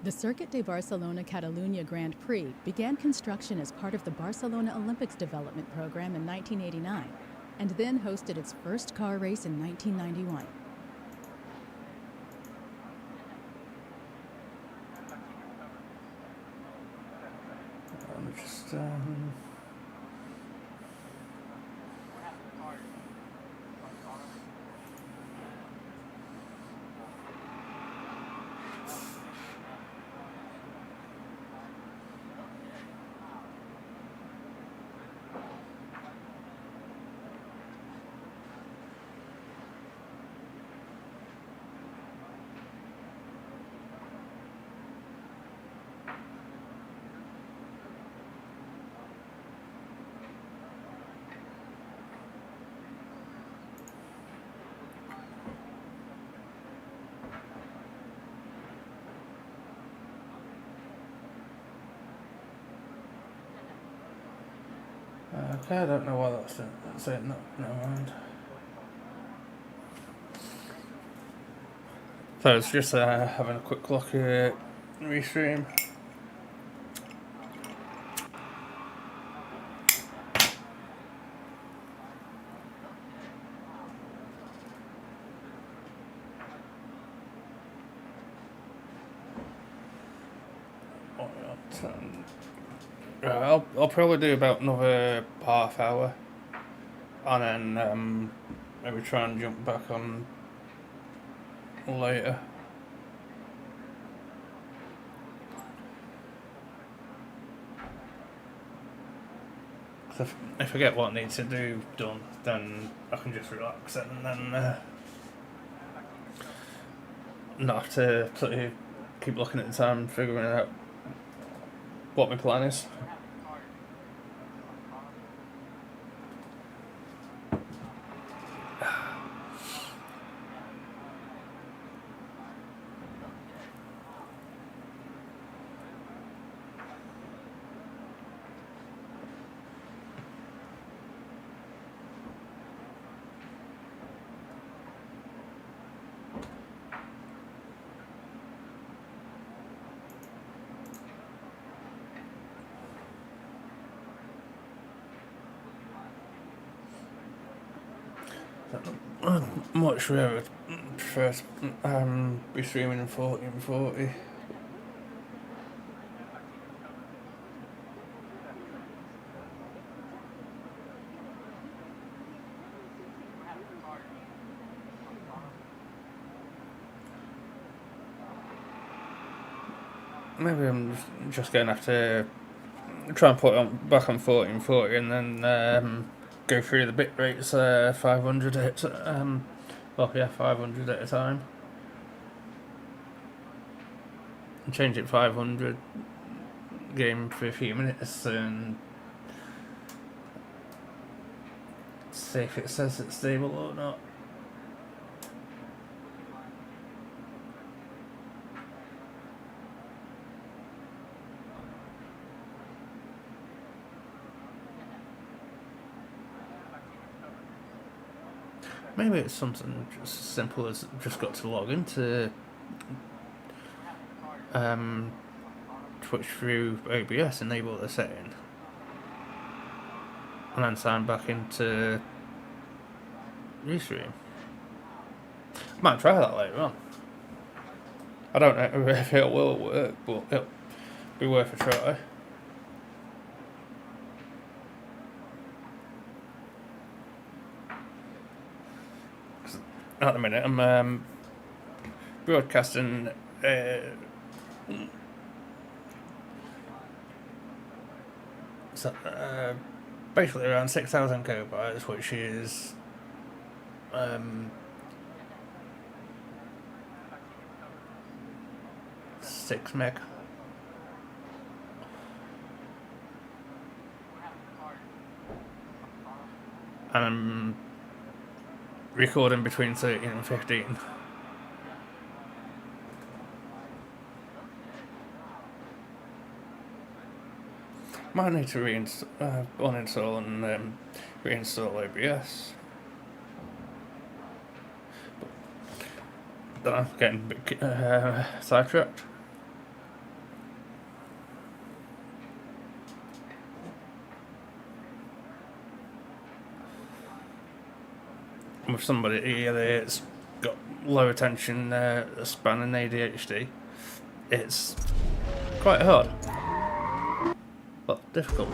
The Circuit de Barcelona Catalunya Grand Prix began construction as part of the Barcelona Olympics development program in 1989, and then hosted its first car race in 1991. just okay, I don't know why that's it. No, never mind. So it's just having a quick look at restream. I'll probably do about another half hour, and then maybe try and jump back on later. So if I get what I need to do done, then I can just relax and then not have to sort of keep looking at the time and figuring out what my plan is. Much rather prefer to be streaming in 1440. maybe I'm just going to have to try and put it on, back on 1440 and then go through the bit rates 500 at 500 at a time. And change it 500 game for a few minutes and see if it says it's stable or not. Maybe it's something just as simple as just got to log into Twitch through OBS, enable the setting, and then sign back into Restream. Might try that later on. I don't know if it will work, but it'll be worth a try. At the minute, I'm broadcasting basically around 6,000 kilobytes, which is 6 meg. And I'm recording between 13 and 15. Might need to uninstall and reinstall OBS. But I'm getting a bit sidetracked. With somebody that's got low attention span and ADHD, it's quite hard, but difficult.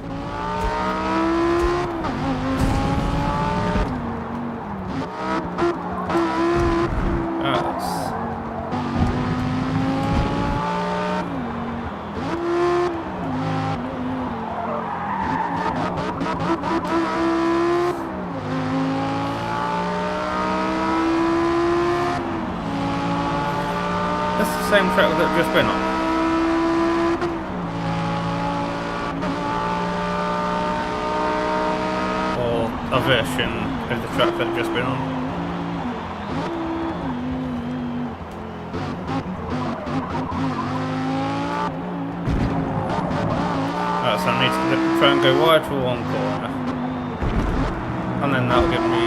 That's the same track that I've just been on. Or a version of the track that I've just been on. Right, so I need to try and go wide for one corner. And then that'll give me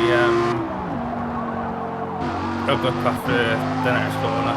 a good path for the next corner.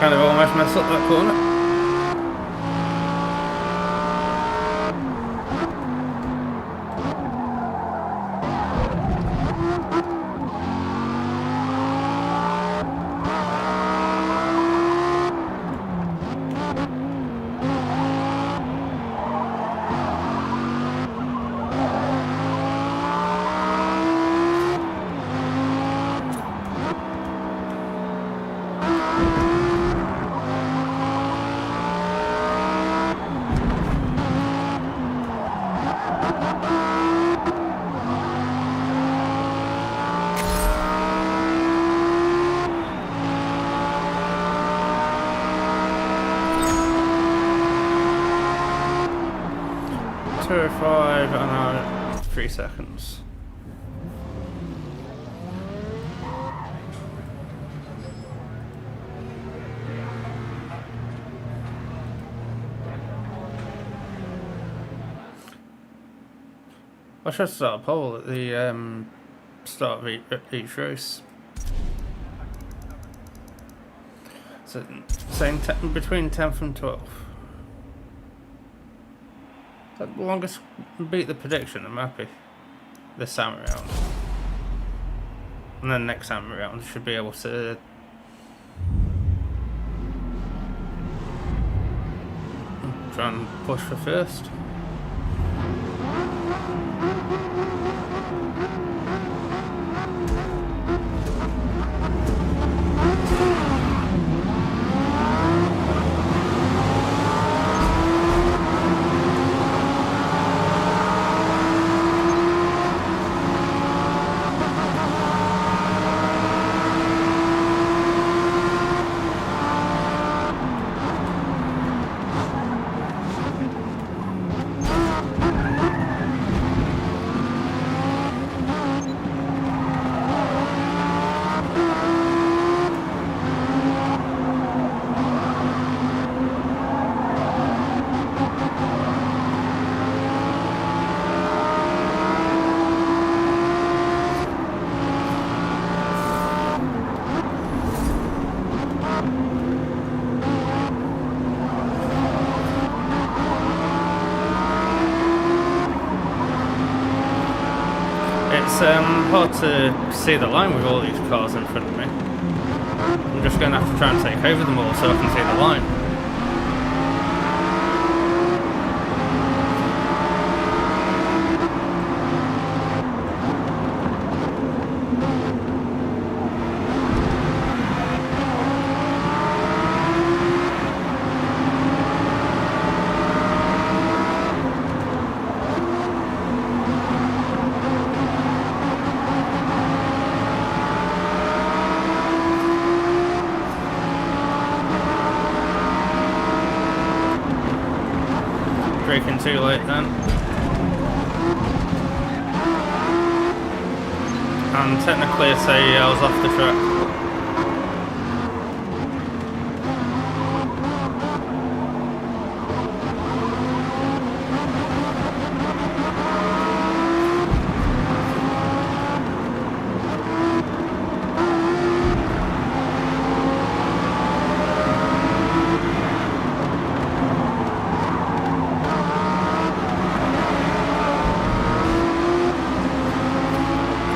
Kind of almost messed up that corner. Five and 3 seconds. I should start a poll at the start of each race. So, saying between 10th and 12th. Is that the longest beat the prediction? I'm happy. This time around. And then next time around, should be able to try and push for first. It's hard to see the line with all these cars in front of me. I'm just going to have to try and take over them all so I can see the line. Braking too late then. And technically I say I was off the track.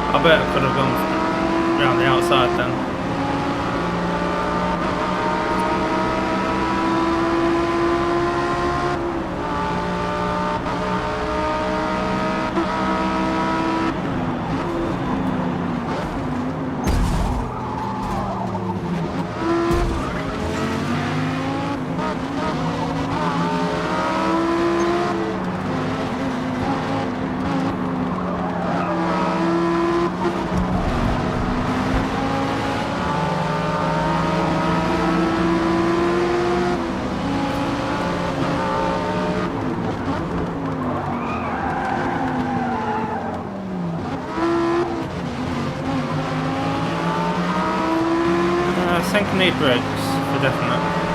I bet I could have gone around the outside then. I think I need brakes for definite.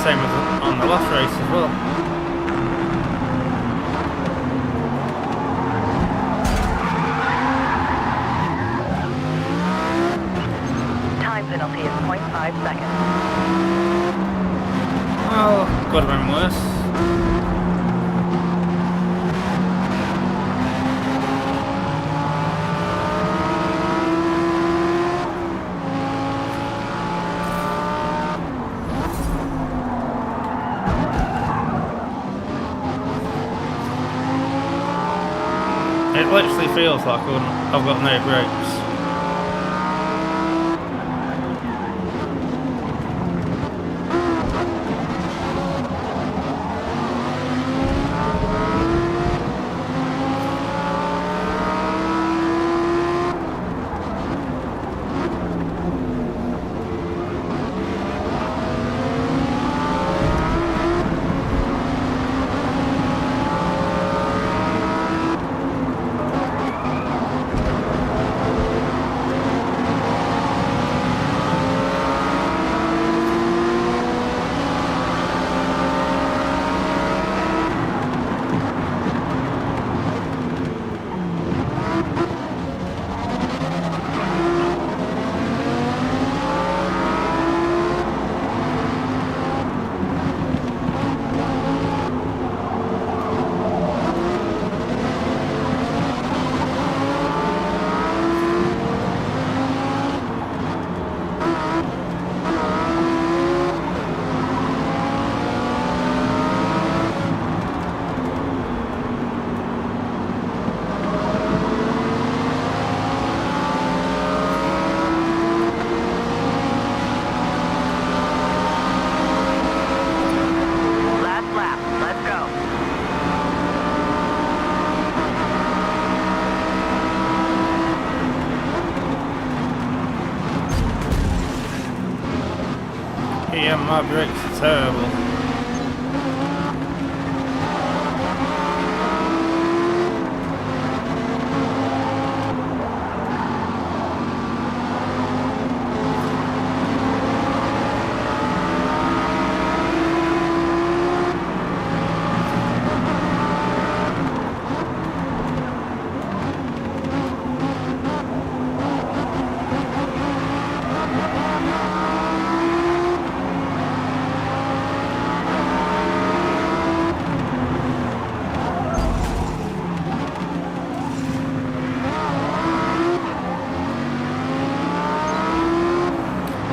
same as on the last race as well. Time penalty is 0.5 seconds. Oh, could have been worse. It literally feels like I've got no brakes. Last lap. Let's go. Yeah, my brakes are terrible.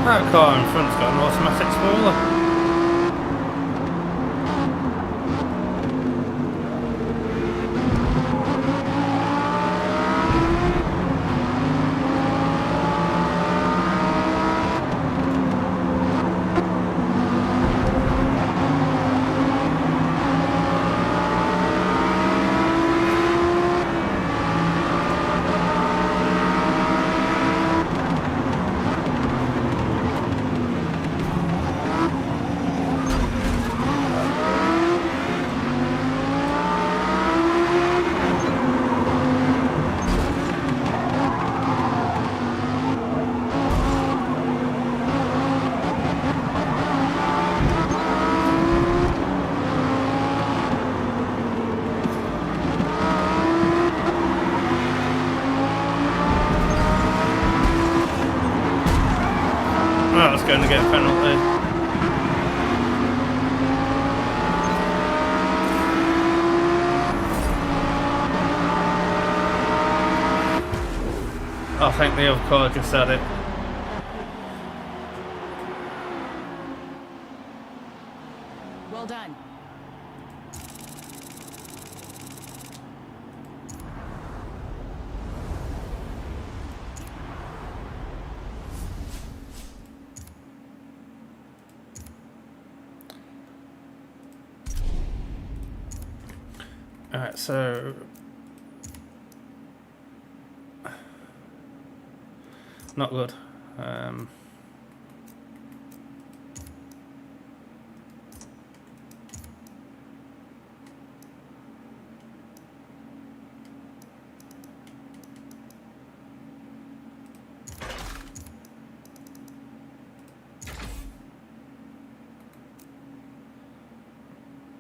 That car in front's got an automatic spoiler. That's going to get a penalty. I think the other car just had it. Well done. Alright, so not good.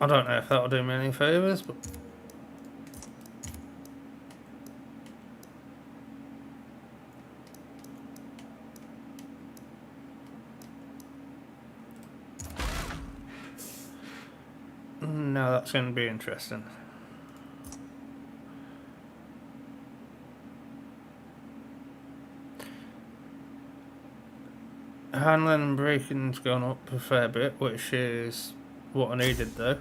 I don't know if that'll do me any favours, but now that's going to be interesting. Handling and braking's gone up a fair bit, which is what I needed though.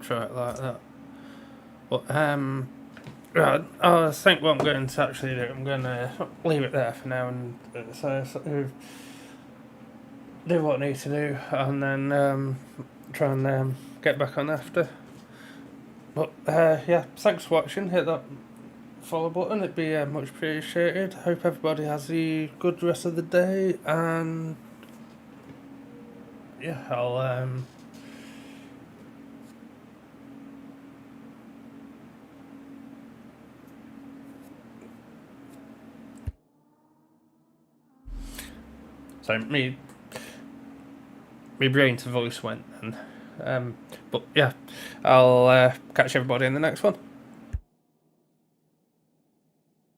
Try it like that. But right, I think what I'm going to actually do, I'm going to leave it there for now and do what I need to do, and then try and get back on after. But yeah, thanks for watching. Hit that follow button, it'd be much appreciated. Hope everybody has a good rest of the day, and yeah, I'll so me brain to voice went then. But yeah, I'll catch everybody in the next one.